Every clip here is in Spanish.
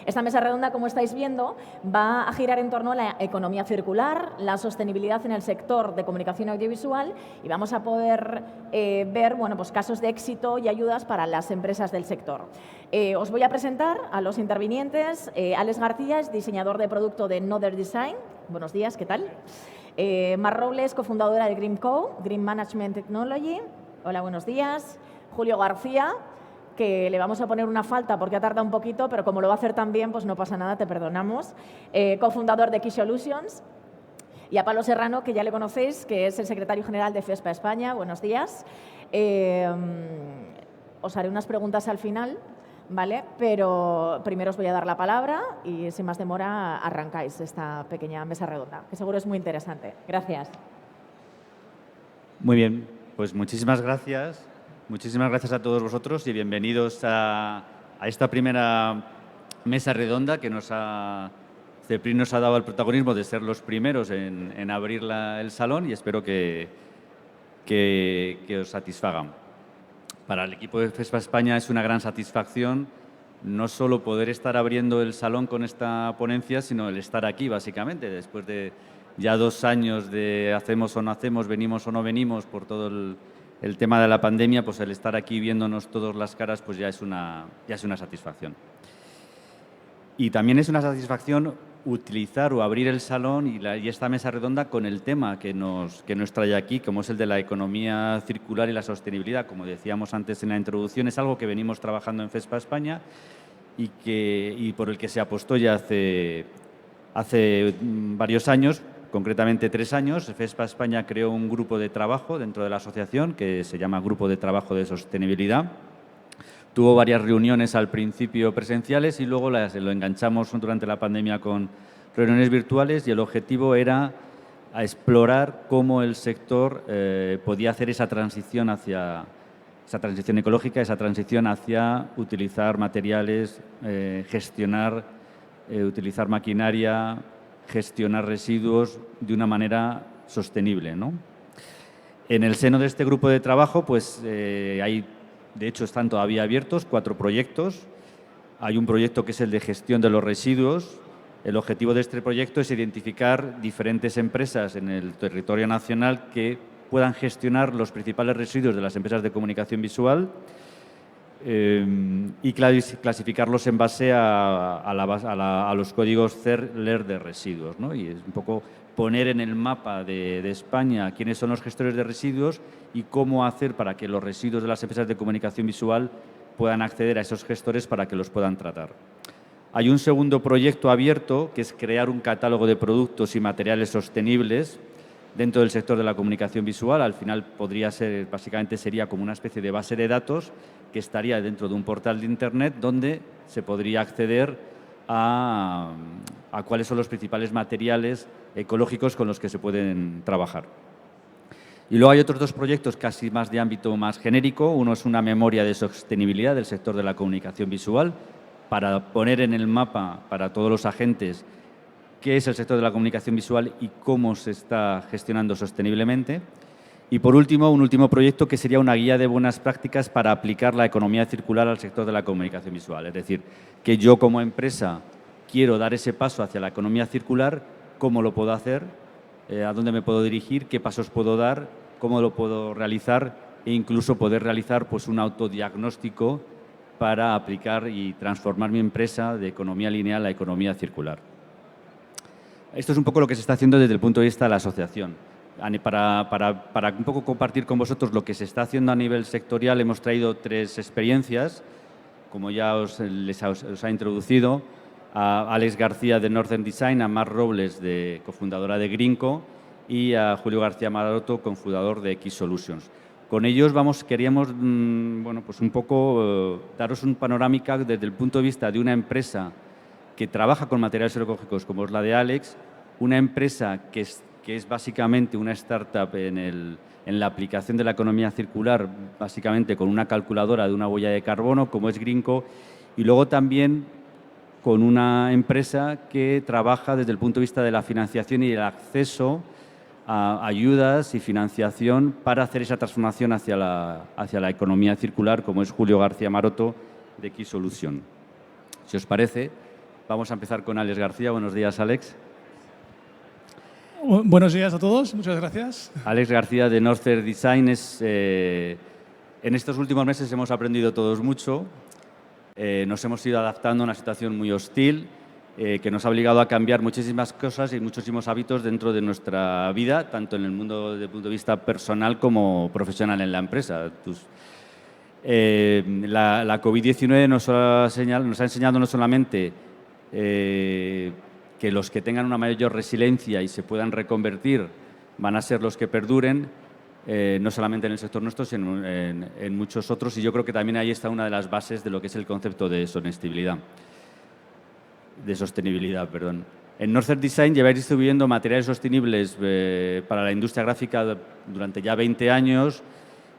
Esta mesa redonda, como estáis viendo, va a girar en torno a la economía circular, la sostenibilidad en el sector de comunicación audiovisual y vamos a poder ver pues casos de éxito y ayudas para las empresas del sector. Os voy a presentar a los intervinientes. Alex García es diseñador de producto de Nother Design. Buenos días, ¿qué tal? Mar Robles, cofundadora de Greenco, Green Management Technology. Hola, buenos días. Julio García, que le vamos a poner una falta porque ha tardado un poquito, pero como lo va a hacer tan bien, pues no pasa nada, te perdonamos. Cofundador de Key Solutions. Y a Pablo Serrano, que ya le conocéis, que es el secretario general de FESPA España. Buenos días. Os haré unas preguntas al final, ¿vale? Pero primero os voy a dar la palabra y sin más demora arrancáis esta pequeña mesa redonda, que seguro es muy interesante. Gracias. Muy bien, pues muchísimas gracias. Muchísimas gracias a todos vosotros y bienvenidos a esta primera mesa redonda que CEPRIN nos ha dado el protagonismo de ser los primeros en abrir el salón y espero que os satisfagan. Para el equipo de FESPA España es una gran satisfacción no solo poder estar abriendo el salón con esta ponencia, sino el estar aquí, básicamente, después de ya 2 años de hacemos o no hacemos, venimos o no venimos por todo el tema de la pandemia, pues el estar aquí viéndonos todas las caras pues ya es una satisfacción. Y también es una satisfacción utilizar o abrir el salón y esta mesa redonda con el tema que nos trae aquí, como es el de la economía circular y la sostenibilidad. Como decíamos antes en la introducción, es algo que venimos trabajando en FESPA España y por el que se apostó ya hace varios años, concretamente 3 años. FESPA España creó un grupo de trabajo dentro de la asociación que se llama Grupo de Trabajo de Sostenibilidad. Tuvo varias reuniones al principio presenciales y luego lo enganchamos durante la pandemia con reuniones virtuales y el objetivo era explorar cómo el sector podía hacer esa transición ecológica, esa transición hacia utilizar materiales, utilizar maquinaria, gestionar residuos de una manera sostenible, ¿no? En el seno de este grupo de trabajo, pues de hecho, están todavía abiertos 4 proyectos. Hay un proyecto que es el de gestión de los residuos. El objetivo de este proyecto es identificar diferentes empresas en el territorio nacional que puedan gestionar los principales residuos de las empresas de comunicación visual y clasificarlos en base a los códigos CER-LER de residuos, ¿no? Y es un poco poner en el mapa de España quiénes son los gestores de residuos y cómo hacer para que los residuos de las empresas de comunicación visual puedan acceder a esos gestores para que los puedan tratar. Hay un segundo proyecto abierto que es crear un catálogo de productos y materiales sostenibles dentro del sector de la comunicación visual. Al final básicamente sería como una especie de base de datos que estaría dentro de un portal de Internet donde se podría acceder a cuáles son los principales materiales ecológicos con los que se pueden trabajar. Y luego hay otros 2 proyectos casi más de ámbito más genérico. Uno es una memoria de sostenibilidad del sector de la comunicación visual para poner en el mapa para todos los agentes qué es el sector de la comunicación visual y cómo se está gestionando sosteniblemente. Y por último, un último proyecto que sería una guía de buenas prácticas para aplicar la economía circular al sector de la comunicación visual. Es decir, que yo como empresa quiero dar ese paso hacia la economía circular, ¿cómo lo puedo hacer? ¿A dónde me puedo dirigir? ¿Qué pasos puedo dar? ¿Cómo lo puedo realizar? E incluso poder realizar pues, un autodiagnóstico para aplicar y transformar mi empresa de economía lineal a economía circular. Esto es un poco lo que se está haciendo desde el punto de vista de la asociación. Para un poco compartir con vosotros lo que se está haciendo a nivel sectorial, hemos traído 3 experiencias, como ya os ha introducido, a Alex García de Northern Design, a Mar Robles, cofundadora de Greenco, y a Julio García Maroto, cofundador de Key Solutions. Con ellos queríamos pues un poco daros un panorámica desde el punto de vista de una empresa que trabaja con materiales ecológicos como es la de Alex, una empresa que es básicamente una startup en la aplicación de la economía circular, básicamente con una calculadora de una huella de carbono, como es Greenco, y luego también con una empresa que trabaja desde el punto de vista de la financiación y el acceso a ayudas y financiación para hacer esa transformación hacia la economía circular, como es Julio García Maroto de Key Solution. Si os parece, Vamos a empezar con Alex García. Buenos días, Alex. Buenos días a todos, muchas gracias. Alex García de Northern Design. En estos últimos meses hemos aprendido todos mucho. Nos hemos ido adaptando a una situación muy hostil que nos ha obligado a cambiar muchísimas cosas y muchísimos hábitos dentro de nuestra vida, tanto en el mundo desde el punto de vista personal como profesional en la empresa. La COVID-19 nos ha enseñado no solamente que los que tengan una mayor resiliencia y se puedan reconvertir van a ser los que perduren, no solamente en el sector nuestro, sino en muchos otros. Y yo creo que también ahí está una de las bases de lo que es el concepto de sostenibilidad. En Northern Design lleváis distribuyendo materiales sostenibles para la industria gráfica durante ya 20 años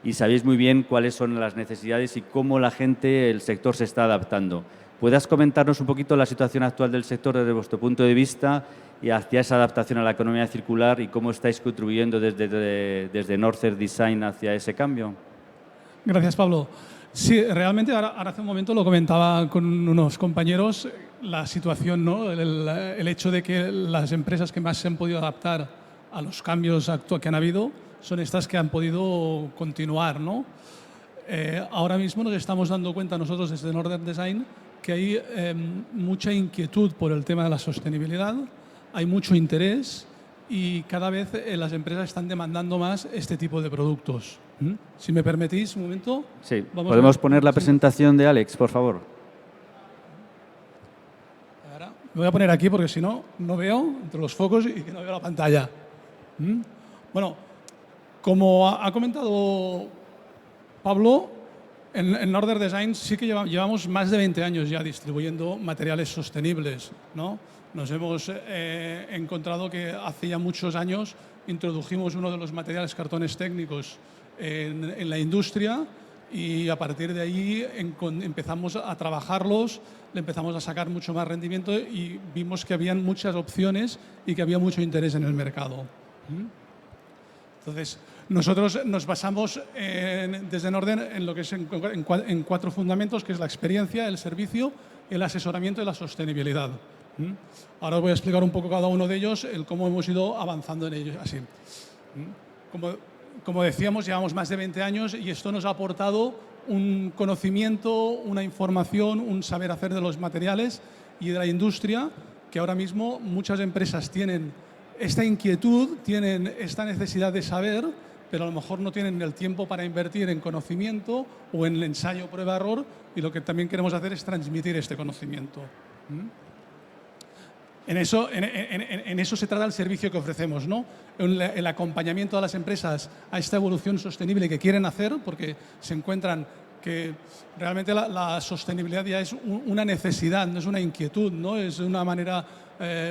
y sabéis muy bien cuáles son las necesidades y cómo la gente, el sector se está adaptando. ¿Puedes comentarnos un poquito la situación actual del sector desde vuestro punto de vista y hacia esa adaptación a la economía circular y cómo estáis contribuyendo desde Northern Design hacia ese cambio? Gracias, Pablo. Sí, realmente ahora hace un momento lo comentaba con unos compañeros, la situación, ¿no? El hecho de que las empresas que más se han podido adaptar a los cambios que han habido son estas que han podido continuar, ¿no? Ahora mismo nos estamos dando cuenta nosotros desde Northern Design que hay mucha inquietud por el tema de la sostenibilidad, hay mucho interés y cada vez las empresas están demandando más este tipo de productos. Si me permitís un momento. Sí, ¿podemos poner la presentación de Alex, por favor? Ahora, me voy a poner aquí porque si no, no veo entre los focos y que no veo la pantalla. Bueno, como ha comentado Pablo, en Northern Design sí que llevamos más de 20 años ya distribuyendo materiales sostenibles, ¿no? Nos hemos encontrado que hace ya muchos años introdujimos uno de los materiales cartones técnicos en la industria y a partir de ahí empezamos a trabajarlos, le empezamos a sacar mucho más rendimiento y vimos que habían muchas opciones y que había mucho interés en el mercado. Entonces, nosotros nos basamos desde Northern en lo que es en 4 fundamentos, que es la experiencia, el servicio, el asesoramiento y la sostenibilidad. Ahora os voy a explicar un poco cada uno de ellos, el cómo hemos ido avanzando en ellos. Así. Como decíamos, llevamos más de 20 años y esto nos ha aportado un conocimiento, una información, un saber hacer de los materiales y de la industria, que ahora mismo muchas empresas tienen esta inquietud, tienen esta necesidad de saber, pero a lo mejor no tienen el tiempo para invertir en conocimiento o en el ensayo prueba-error, y lo que también queremos hacer es transmitir este conocimiento. En eso se trata el servicio que ofrecemos, ¿no? El acompañamiento a las empresas a esta evolución sostenible que quieren hacer, porque se encuentran que realmente la sostenibilidad ya es una necesidad, no es una inquietud, no es una manera,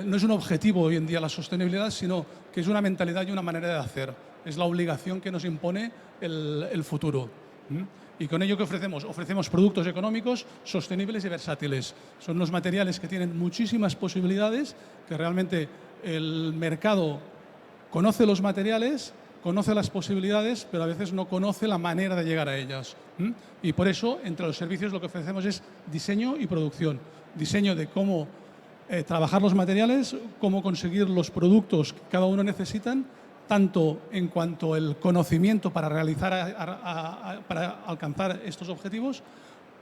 no es un objetivo hoy en día la sostenibilidad, sino que es una mentalidad y una manera de hacer. Es la obligación que nos impone el futuro. ¿Y con ello qué ofrecemos? Ofrecemos productos económicos sostenibles y versátiles. Son los materiales que tienen muchísimas posibilidades, que realmente el mercado conoce los materiales, conoce las posibilidades, pero a veces no conoce la manera de llegar a ellas. Y por eso, entre los servicios, lo que ofrecemos es diseño y producción. Diseño de cómo trabajar los materiales, cómo conseguir los productos que cada uno necesitan, tanto en cuanto al conocimiento para para alcanzar estos objetivos,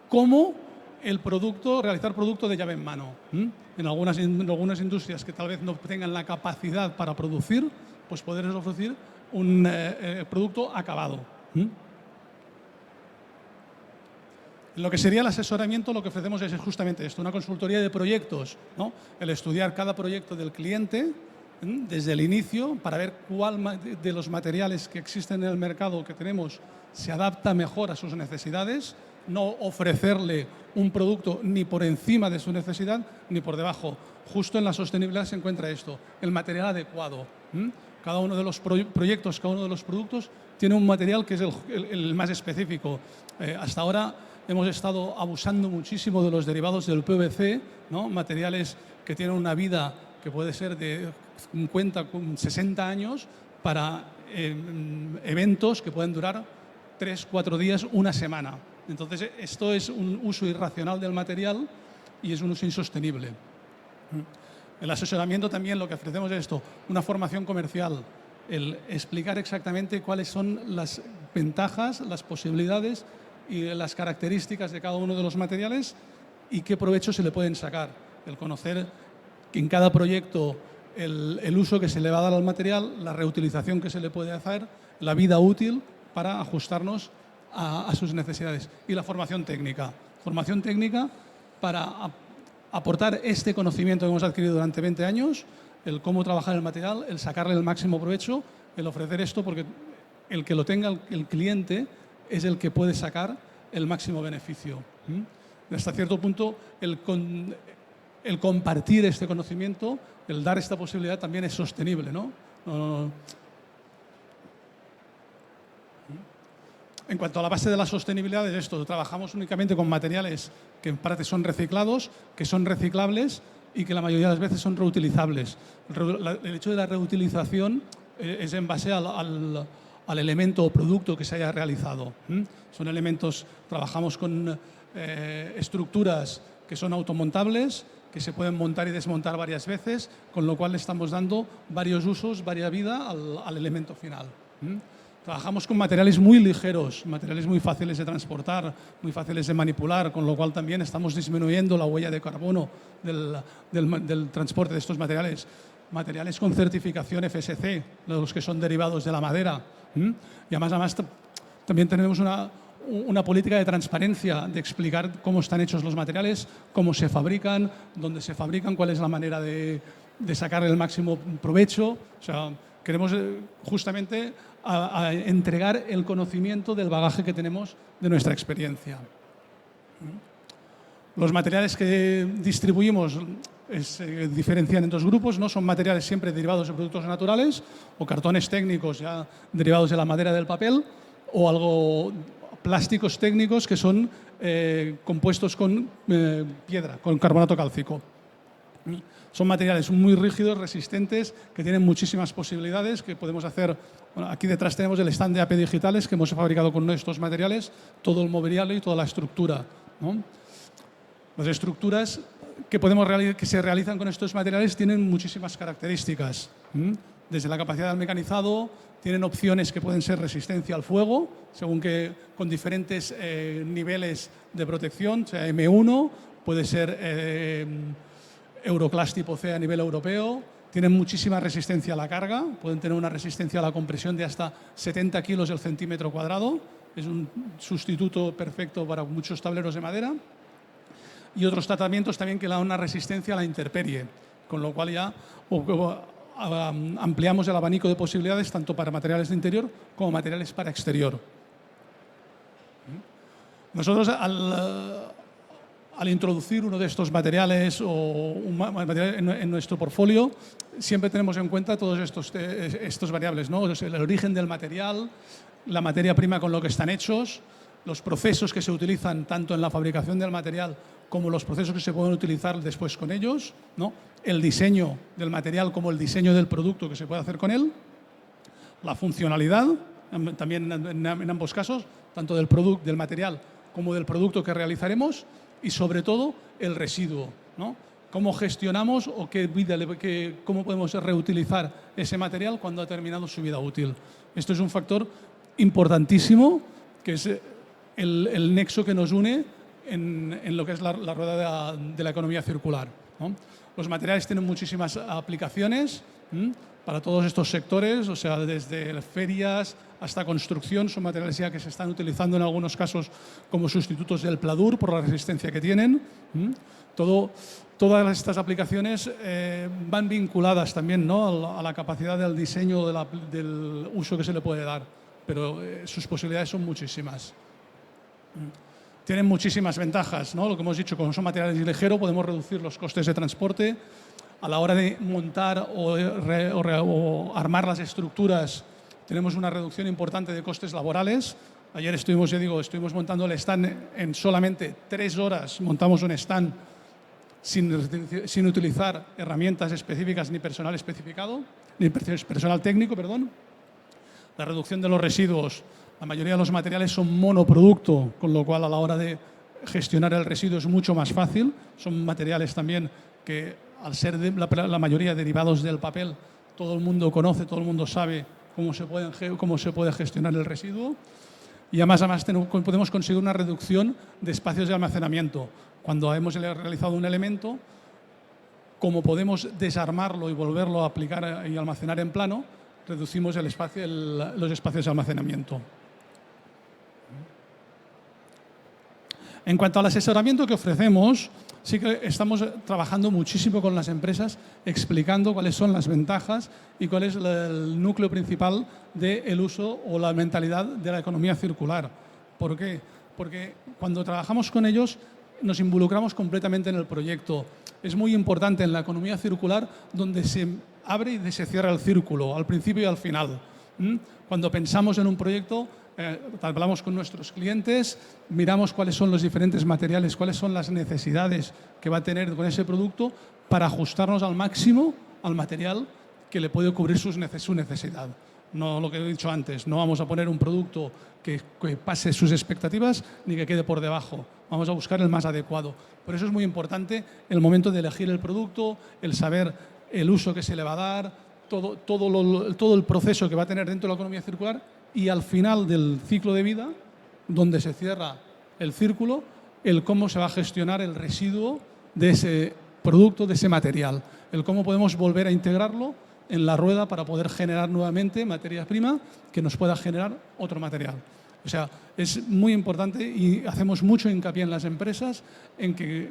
como el producto, realizar producto de llave en mano. En algunas industrias que tal vez no tengan la capacidad para producir, pues poderles ofrecer un producto acabado. Lo que sería el asesoramiento, lo que ofrecemos es justamente esto, una consultoría de proyectos, ¿no? El estudiar cada proyecto del cliente desde el inicio para ver cuál de los materiales que existen en el mercado que tenemos se adapta mejor a sus necesidades, no ofrecerle un producto ni por encima de su necesidad ni por debajo. Justo en la sostenibilidad se encuentra esto, el material adecuado. Cada uno de los proyectos, cada uno de los productos tiene un material que es el más específico. Hasta ahora hemos estado abusando muchísimo de los derivados del PVC, ¿no? Materiales que tienen una vida que puede ser de 50, 60 años para eventos que pueden durar 3, 4 días, una semana. Entonces, esto es un uso irracional del material y es un uso insostenible. El asesoramiento también lo que ofrecemos es esto, una formación comercial, el explicar exactamente cuáles son las ventajas, las posibilidades y las características de cada uno de los materiales y qué provecho se le pueden sacar. El conocer en cada proyecto el uso que se le va a dar al material, la reutilización que se le puede hacer, la vida útil para ajustarnos a sus necesidades. Y la formación técnica. Formación técnica para aportar este conocimiento que hemos adquirido durante 20 años, el cómo trabajar el material, el sacarle el máximo provecho, el ofrecer esto, porque el que lo tenga el cliente es el que puede sacar el máximo beneficio. Hasta cierto punto, el compartir este conocimiento, el dar esta posibilidad también es sostenible, ¿no? En cuanto a la base de la sostenibilidad es esto, trabajamos únicamente con materiales que en parte son reciclados, que son reciclables y que la mayoría de las veces son reutilizables. El hecho de la reutilización es en base al elemento o producto que se haya realizado. Son elementos, trabajamos con estructuras que son automontables, que se pueden montar y desmontar varias veces, con lo cual le estamos dando varios usos, varia vida al elemento final. Trabajamos con materiales muy ligeros, materiales muy fáciles de transportar, muy fáciles de manipular, con lo cual también estamos disminuyendo la huella de carbono del transporte de estos materiales. Materiales con certificación FSC, los que son derivados de la madera. Y además también tenemos una política de transparencia, de explicar cómo están hechos los materiales, cómo se fabrican, dónde se fabrican, cuál es la manera de sacar el máximo provecho. O sea, queremos justamente a entregar el conocimiento del bagaje que tenemos de nuestra experiencia. Los materiales que distribuimos se diferencian en dos grupos, ¿no? Son materiales siempre derivados de productos naturales o cartones técnicos ya derivados de la madera del papel o plásticos técnicos que son compuestos con piedra, con carbonato cálcico. Son materiales muy rígidos, resistentes, que tienen muchísimas posibilidades que podemos hacer. Bueno, aquí detrás tenemos el stand de AP Digitales que hemos fabricado con estos materiales, todo el mobiliario y toda la estructura, ¿no? Las estructuras que se realizan con estos materiales tienen muchísimas características. Desde la capacidad del mecanizado, tienen opciones que pueden ser resistencia al fuego, según que con diferentes niveles de protección, o sea, M1, puede ser Euroclass tipo C a nivel europeo, tienen muchísima resistencia a la carga, pueden tener una resistencia a la compresión de hasta 70 kilos el centímetro cuadrado, es un sustituto perfecto para muchos tableros de madera, y otros tratamientos también que le dan una resistencia a la intemperie, con lo cual ya ampliamos el abanico de posibilidades tanto para materiales de interior como materiales para exterior. Nosotros al introducir uno de estos materiales o un material en nuestro portfolio, siempre tenemos en cuenta todos estos variables, ¿no? El origen del material, la materia prima con lo que están hechos, los procesos que se utilizan tanto en la fabricación del material como los procesos que se pueden utilizar después con ellos, ¿no? El diseño del material como el diseño del producto que se puede hacer con él, la funcionalidad, también en ambos casos, tanto del material como del producto que realizaremos, y sobre todo el residuo, ¿no? Cómo gestionamos o cómo podemos reutilizar ese material cuando ha terminado su vida útil. Esto es un factor importantísimo, que es el nexo que nos une en lo que es la rueda de la economía circular, ¿no? Los materiales tienen muchísimas aplicaciones para todos estos sectores, o sea, desde ferias hasta construcción, son materiales ya que se están utilizando en algunos casos como sustitutos del pladur por la resistencia que tienen. Todas estas aplicaciones van vinculadas también, ¿no?, a la capacidad del diseño, del uso que se le puede dar, pero sus posibilidades son muchísimas. Tienen muchísimas ventajas, ¿no? Lo que hemos dicho, como son materiales ligeros, podemos reducir los costes de transporte. A la hora de montar o armar las estructuras, tenemos una reducción importante de costes laborales. Ayer estuvimos montando el stand en solamente 3 horas. Montamos un stand sin utilizar herramientas específicas ni personal especificado, ni personal técnico, perdón. La reducción de los residuos. La mayoría de los materiales son monoproducto, con lo cual a la hora de gestionar el residuo es mucho más fácil. Son materiales también que al ser la mayoría derivados del papel, todo el mundo conoce, todo el mundo sabe cómo se puede gestionar el residuo. Y además podemos conseguir una reducción de espacios de almacenamiento. Cuando hemos realizado un elemento, como podemos desarmarlo y volverlo a aplicar y almacenar en plano, reducimos los espacios de almacenamiento. En cuanto al asesoramiento que ofrecemos, sí que estamos trabajando muchísimo con las empresas, explicando cuáles son las ventajas y cuál es el núcleo principal del uso o la mentalidad de la economía circular. ¿Por qué? Porque cuando trabajamos con ellos nos involucramos completamente en el proyecto. Es muy importante en la economía circular donde se abre y se cierra el círculo, al principio y al final. Cuando pensamos en un proyecto, hablamos con nuestros clientes, miramos cuáles son los diferentes materiales, cuáles son las necesidades que va a tener con ese producto para ajustarnos al máximo al material que le puede cubrir su necesidad. No lo que he dicho antes, no vamos a poner un producto que pase sus expectativas ni que quede por debajo. Vamos a buscar el más adecuado. Por eso es muy importante el momento de elegir el producto, el saber el uso que se le va a dar, todo el proceso que va a tener dentro de la economía circular y al final del ciclo de vida, donde se cierra el círculo, el cómo se va a gestionar el residuo de ese producto, de ese material, el cómo podemos volver a integrarlo en la rueda para poder generar nuevamente materia prima que nos pueda generar otro material. O sea, es muy importante y hacemos mucho hincapié en las empresas en que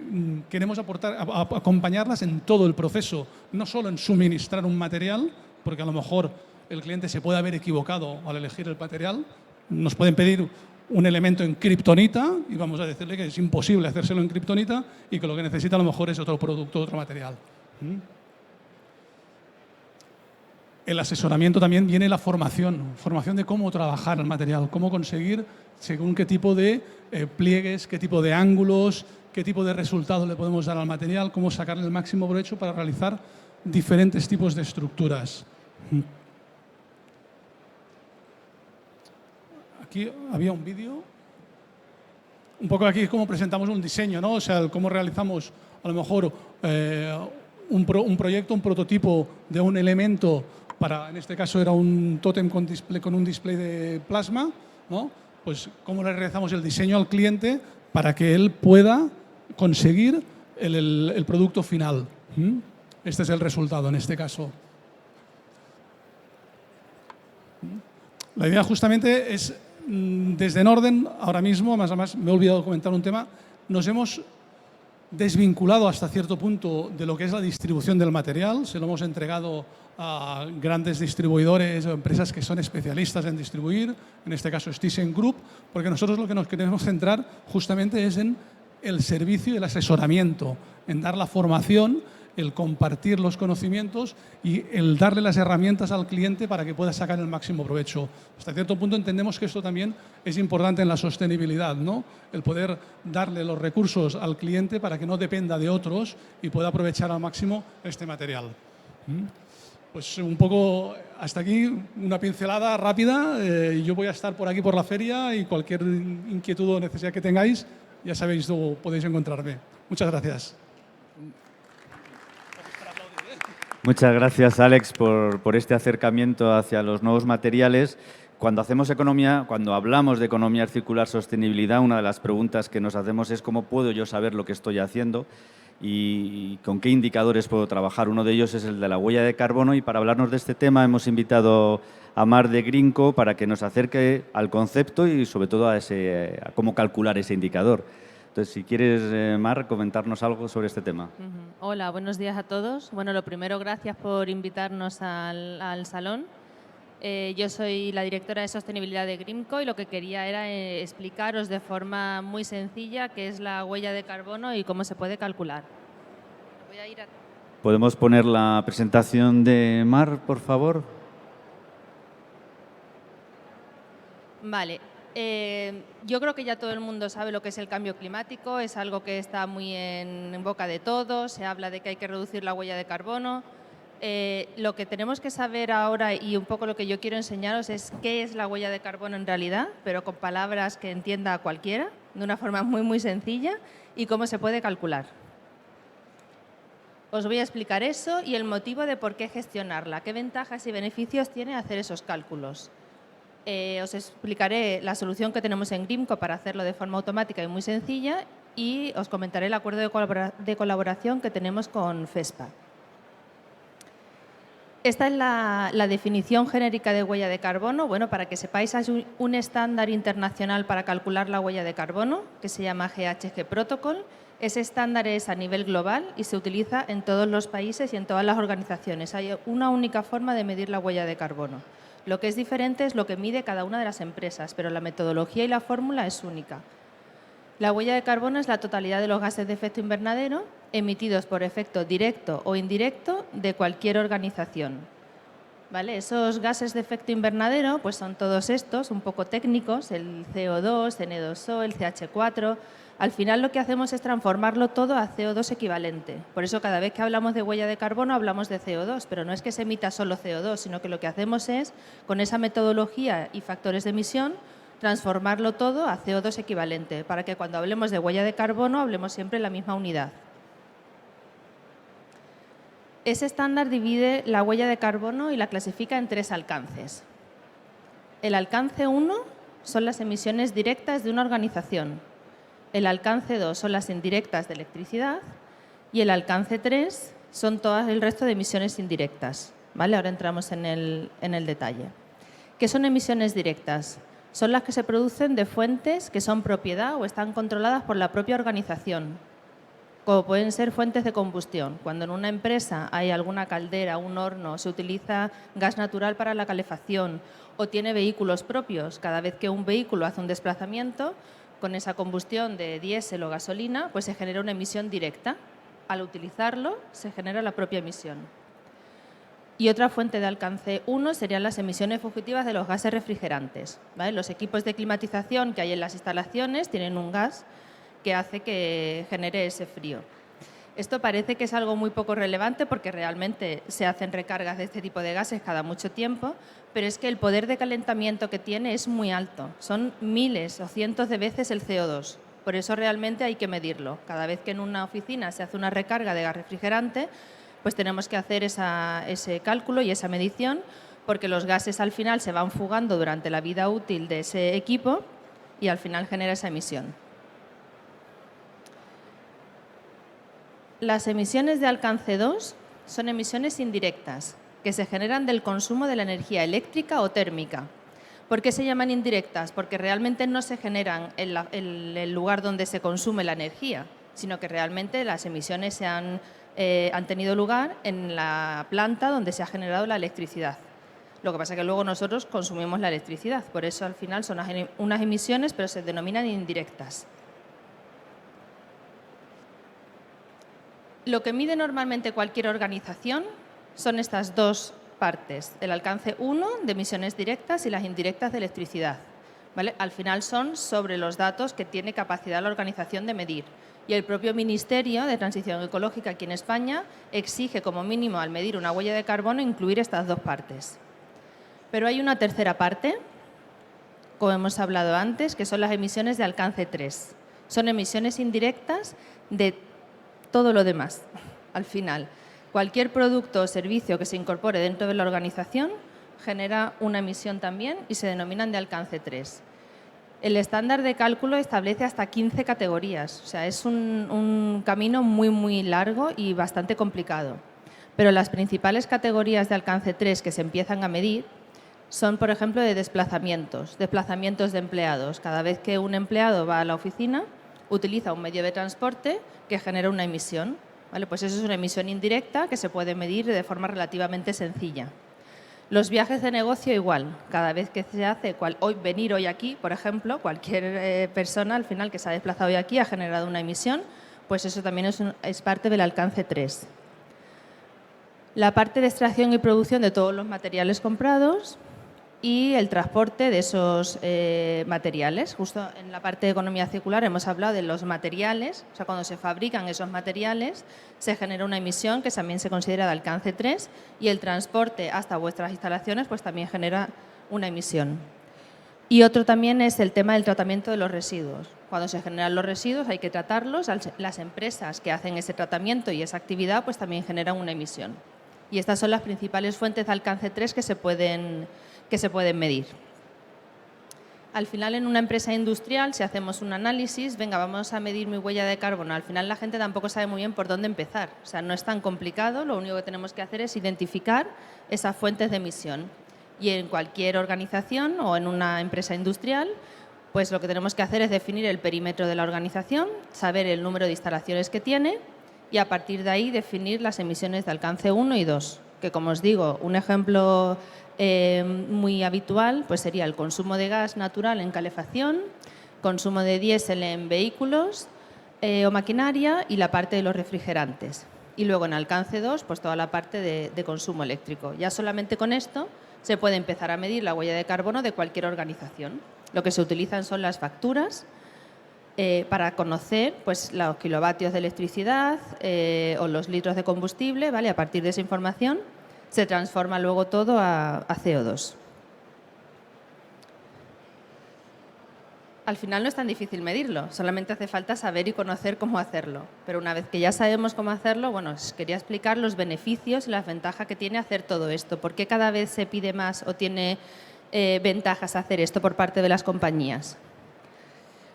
queremos acompañarlas en todo el proceso, no solo en suministrar un material, porque a lo mejor el cliente se puede haber equivocado al elegir el material, nos pueden pedir un elemento en kriptonita y vamos a decirle que es imposible hacérselo en kriptonita y que lo que necesita a lo mejor es otro producto, otro material. El asesoramiento también viene la formación de cómo trabajar el material, cómo conseguir según qué tipo de pliegues, qué tipo de ángulos, qué tipo de resultado le podemos dar al material, cómo sacarle el máximo provecho para realizar diferentes tipos de estructuras. Aquí había un vídeo. Un poco aquí es cómo presentamos un diseño, ¿no? O sea, cómo realizamos a lo mejor un proyecto, un prototipo de un elemento para, en este caso era un tótem con un display de plasma, ¿no? Pues cómo le realizamos el diseño al cliente para que él pueda conseguir el producto final. Este es el resultado en este caso. La idea justamente es, desde Norden, ahora mismo, además me he olvidado de comentar un tema, nos hemos desvinculado hasta cierto punto de lo que es la distribución del material, se lo hemos entregado a grandes distribuidores o empresas que son especialistas en distribuir, en este caso ThyssenKrupp, porque nosotros lo que nos queremos centrar justamente es en el servicio y el asesoramiento, en dar la formación, el compartir los conocimientos y el darle las herramientas al cliente para que pueda sacar el máximo provecho. Hasta cierto punto entendemos que esto también es importante en la sostenibilidad, ¿no? El poder darle los recursos al cliente para que no dependa de otros y pueda aprovechar al máximo este material. Pues un poco hasta aquí, una pincelada rápida. Yo voy a estar por aquí por la feria y cualquier inquietud o necesidad que tengáis, ya sabéis dónde podéis encontrarme. Muchas gracias. Muchas gracias, Alex, por este acercamiento hacia los nuevos materiales. Cuando hablamos de economía circular, sostenibilidad, una de las preguntas que nos hacemos es cómo puedo yo saber lo que estoy haciendo y con qué indicadores puedo trabajar. Uno de ellos es el de la huella de carbono y para hablarnos de este tema hemos invitado a Mar de Greenco para que nos acerque al concepto y sobre todo a cómo calcular ese indicador. Entonces, si quieres, Mar, comentarnos algo sobre este tema. Hola, buenos días a todos. Bueno, lo primero, gracias por invitarnos al salón. Yo soy la directora de sostenibilidad de Greenco y lo que quería era explicaros de forma muy sencilla qué es la huella de carbono y cómo se puede calcular. ¿Podemos poner la presentación de Mar, por favor? Vale. Yo creo que ya todo el mundo sabe lo que es el cambio climático, es algo que está muy en boca de todos, se habla de que hay que reducir la huella de carbono. Lo que tenemos que saber ahora y un poco lo que yo quiero enseñaros es qué es la huella de carbono en realidad, pero con palabras que entienda cualquiera, de una forma muy, muy sencilla, y cómo se puede calcular. Os voy a explicar eso y el motivo de por qué gestionarla, qué ventajas y beneficios tiene hacer esos cálculos. Os explicaré la solución que tenemos en Grimco para hacerlo de forma automática y muy sencilla y os comentaré el acuerdo de colaboración que tenemos con FESPA. Esta es la definición genérica de huella de carbono. Bueno, para que sepáis, hay un estándar internacional para calcular la huella de carbono que se llama GHG Protocol. Ese estándar es a nivel global y se utiliza en todos los países y en todas las organizaciones. Hay una única forma de medir la huella de carbono. Lo que es diferente es lo que mide cada una de las empresas, pero la metodología y la fórmula es única. La huella de carbono es la totalidad de los gases de efecto invernadero emitidos por efecto directo o indirecto de cualquier organización. ¿Vale? Esos gases de efecto invernadero pues son todos estos, un poco técnicos, el CO2, N2O, el CH4. Al final lo que hacemos es transformarlo todo a CO2 equivalente. Por eso cada vez que hablamos de huella de carbono hablamos de CO2, pero no es que se emita solo CO2, sino que lo que hacemos es, con esa metodología y factores de emisión, transformarlo todo a CO2 equivalente, para que cuando hablemos de huella de carbono hablemos siempre en la misma unidad. Ese estándar divide la huella de carbono y la clasifica en 3 alcances. El alcance 1 son las emisiones directas de una organización. El alcance 2 son las indirectas de electricidad y el alcance 3 son todo el resto de emisiones indirectas. ¿Vale? Ahora entramos en el detalle. ¿Qué son emisiones directas? Son las que se producen de fuentes que son propiedad o están controladas por la propia organización, como pueden ser fuentes de combustión. Cuando en una empresa hay alguna caldera, un horno, se utiliza gas natural para la calefacción o tiene vehículos propios, cada vez que un vehículo hace un desplazamiento, con esa combustión de diésel o gasolina, pues se genera una emisión directa. Al utilizarlo, se genera la propia emisión. Y otra fuente de alcance 1 serían las emisiones fugitivas de los gases refrigerantes. ¿Vale? Los equipos de climatización que hay en las instalaciones tienen un gas que hace que genere ese frío. Esto parece que es algo muy poco relevante porque realmente se hacen recargas de este tipo de gases cada mucho tiempo, pero es que el poder de calentamiento que tiene es muy alto. Son miles o cientos de veces el CO2. Por eso realmente hay que medirlo. Cada vez que en una oficina se hace una recarga de gas refrigerante, pues tenemos que hacer ese cálculo y esa medición, porque los gases al final se van fugando durante la vida útil de ese equipo y al final genera esa emisión. Las emisiones de alcance 2 son emisiones indirectas, que se generan del consumo de la energía eléctrica o térmica. ¿Por qué se llaman indirectas? Porque realmente no se generan en el lugar donde se consume la energía, sino que realmente las emisiones han tenido lugar en la planta donde se ha generado la electricidad. Lo que pasa es que luego nosotros consumimos la electricidad, por eso al final son unas emisiones, pero se denominan indirectas. Lo que mide normalmente cualquier organización son estas dos partes, el alcance 1 de emisiones directas y las indirectas de electricidad. ¿Vale? Al final son sobre los datos que tiene capacidad la organización de medir. Y el propio Ministerio de Transición Ecológica aquí en España exige como mínimo al medir una huella de carbono incluir estas dos partes. Pero hay una tercera parte, como hemos hablado antes, que son las emisiones de alcance 3. Son emisiones indirectas de todo lo demás, al final. Cualquier producto o servicio que se incorpore dentro de la organización genera una emisión también y se denominan de alcance 3. El estándar de cálculo establece hasta 15 categorías, o sea, es un camino muy, muy largo y bastante complicado. Pero las principales categorías de alcance 3 que se empiezan a medir son, por ejemplo, de desplazamientos de empleados. Cada vez que un empleado va a la oficina, utiliza un medio de transporte que genera una emisión. ¿Vale? Pues eso es una emisión indirecta que se puede medir de forma relativamente sencilla. Los viajes de negocio igual. Cada vez que se hace, venir hoy aquí, por ejemplo, cualquier persona al final que se ha desplazado hoy aquí ha generado una emisión, pues eso también es parte del alcance 3. La parte de extracción y producción de todos los materiales comprados y el transporte de esos materiales. Justo en la parte de economía circular hemos hablado de los materiales, o sea, cuando se fabrican esos materiales se genera una emisión que también se considera de alcance 3 y el transporte hasta vuestras instalaciones pues también genera una emisión. Y otro también es el tema del tratamiento de los residuos. Cuando se generan los residuos hay que tratarlos. Las empresas que hacen ese tratamiento y esa actividad pues también generan una emisión. Y estas son las principales fuentes de alcance 3 que se pueden medir. Al final, en una empresa industrial, si hacemos un análisis, venga, vamos a medir mi huella de carbono, al final la gente tampoco sabe muy bien por dónde empezar. O sea, no es tan complicado, lo único que tenemos que hacer es identificar esas fuentes de emisión. Y en cualquier organización o en una empresa industrial, pues lo que tenemos que hacer es definir el perímetro de la organización, saber el número de instalaciones que tiene y a partir de ahí definir las emisiones de alcance 1 y 2, que como os digo, un ejemplo muy habitual pues sería el consumo de gas natural en calefacción, consumo de diésel en vehículos o maquinaria y la parte de los refrigerantes. Y luego en alcance 2, pues toda la parte de consumo eléctrico. Ya solamente con esto se puede empezar a medir la huella de carbono de cualquier organización. Lo que se utilizan son las facturas para conocer pues, los kilovatios de electricidad o los litros de combustible, ¿vale? A partir de esa información se transforma luego todo a CO2. Al final no es tan difícil medirlo, solamente hace falta saber y conocer cómo hacerlo. Pero una vez que ya sabemos cómo hacerlo, bueno, os quería explicar los beneficios y las ventajas que tiene hacer todo esto. ¿Por qué cada vez se pide más o tiene ventajas hacer esto por parte de las compañías?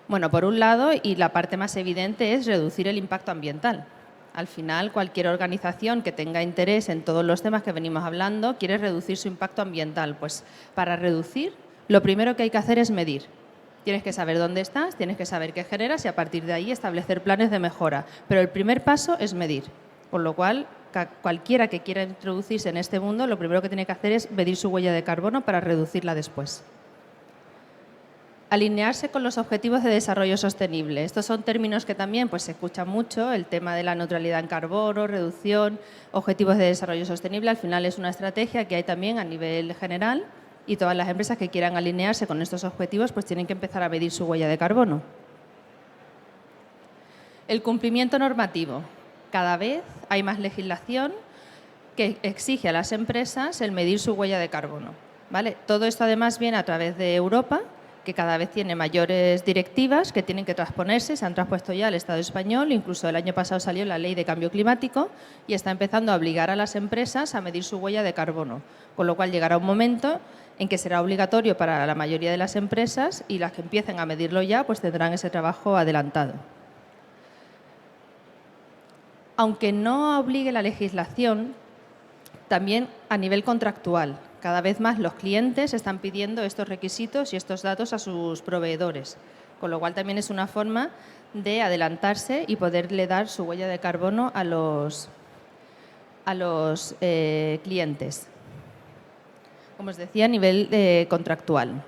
Bueno, por un lado, y la parte más evidente, es reducir el impacto ambiental. Al final, cualquier organización que tenga interés en todos los temas que venimos hablando quiere reducir su impacto ambiental. Pues para reducir, lo primero que hay que hacer es medir. Tienes que saber dónde estás, tienes que saber qué generas y a partir de ahí establecer planes de mejora. Pero el primer paso es medir. Con lo cual, cualquiera que quiera introducirse en este mundo, lo primero que tiene que hacer es medir su huella de carbono para reducirla después. Alinearse con los objetivos de desarrollo sostenible. Estos son términos que también pues, se escuchan mucho, el tema de la neutralidad en carbono, reducción, objetivos de desarrollo sostenible. Al final es una estrategia que hay también a nivel general y todas las empresas que quieran alinearse con estos objetivos pues, tienen que empezar a medir su huella de carbono. El cumplimiento normativo. Cada vez hay más legislación que exige a las empresas el medir su huella de carbono, ¿vale? Todo esto además viene a través de Europa, que cada vez tiene mayores directivas que tienen que transponerse, se han transpuesto ya al Estado español, incluso el año pasado salió la Ley de Cambio Climático y está empezando a obligar a las empresas a medir su huella de carbono, con lo cual llegará un momento en que será obligatorio para la mayoría de las empresas y las que empiecen a medirlo ya pues tendrán ese trabajo adelantado. Aunque no obligue la legislación, también a nivel contractual, cada vez más los clientes están pidiendo estos requisitos y estos datos a sus proveedores, con lo cual también es una forma de adelantarse y poderle dar su huella de carbono a los clientes. Como os decía, a nivel contractual.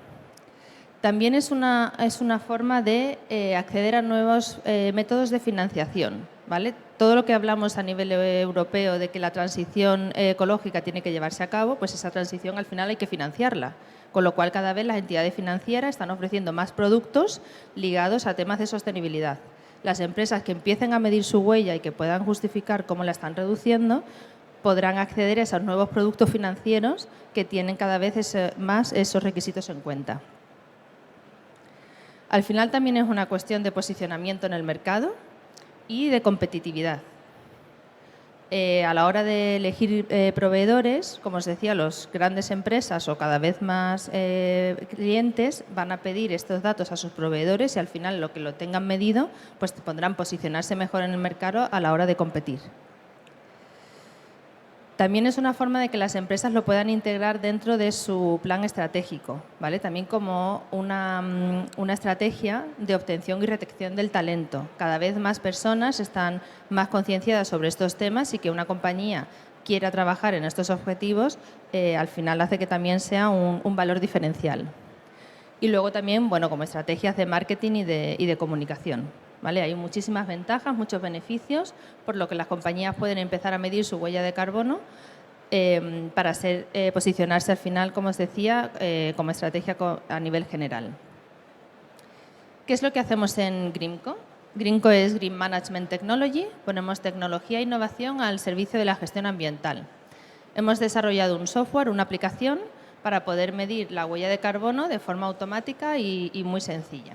También es una forma de acceder a nuevos métodos de financiación, ¿vale? Todo lo que hablamos a nivel europeo de que la transición ecológica tiene que llevarse a cabo, pues esa transición al final hay que financiarla. Con lo cual, cada vez las entidades financieras están ofreciendo más productos ligados a temas de sostenibilidad. Las empresas que empiecen a medir su huella y que puedan justificar cómo la están reduciendo, podrán acceder a esos nuevos productos financieros que tienen cada vez más esos requisitos en cuenta. Al final también es una cuestión de posicionamiento en el mercado y de competitividad. A la hora de elegir proveedores, como os decía, las grandes empresas o cada vez más clientes van a pedir estos datos a sus proveedores y al final lo que lo tengan medido pues podrán posicionarse mejor en el mercado a la hora de competir. También es una forma de que las empresas lo puedan integrar dentro de su plan estratégico, ¿vale? También como una estrategia de obtención y retención del talento. Cada vez más personas están más concienciadas sobre estos temas y que una compañía quiera trabajar en estos objetivos, al final hace que también sea un valor diferencial. Y luego también, bueno, como estrategias de marketing y de comunicación. ¿Vale? Hay muchísimas ventajas, muchos beneficios, por lo que las compañías pueden empezar a medir su huella de carbono para posicionarse al final, como os decía, como estrategia a nivel general. ¿Qué es lo que hacemos en Greenco? Greenco es Green Management Technology, ponemos tecnología e innovación al servicio de la gestión ambiental. Hemos desarrollado un software, una aplicación, para poder medir la huella de carbono de forma automática y muy sencilla.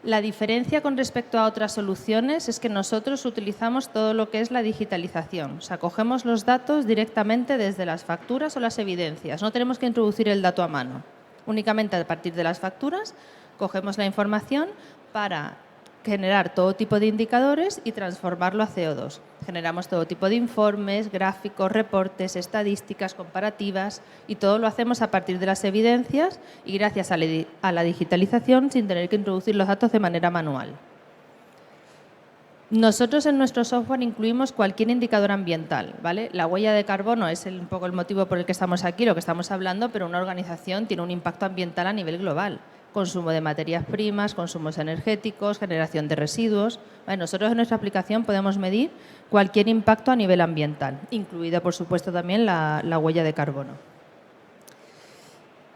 La diferencia con respecto a otras soluciones es que nosotros utilizamos todo lo que es la digitalización. O sea, cogemos los datos directamente desde las facturas o las evidencias. No tenemos que introducir el dato a mano. Únicamente a partir de las facturas cogemos la información para generar todo tipo de indicadores y transformarlo a CO2. Generamos todo tipo de informes, gráficos, reportes, estadísticas, comparativas y todo lo hacemos a partir de las evidencias y gracias a la digitalización sin tener que introducir los datos de manera manual. Nosotros en nuestro software incluimos cualquier indicador ambiental, ¿vale? La huella de carbono es un poco el motivo por el que estamos aquí, lo que estamos hablando, pero una organización tiene un impacto ambiental a nivel global. Consumo de materias primas, consumos energéticos, generación de residuos. ¿Vale? Nosotros en nuestra aplicación podemos medir cualquier impacto a nivel ambiental, incluida, por supuesto, también la huella de carbono.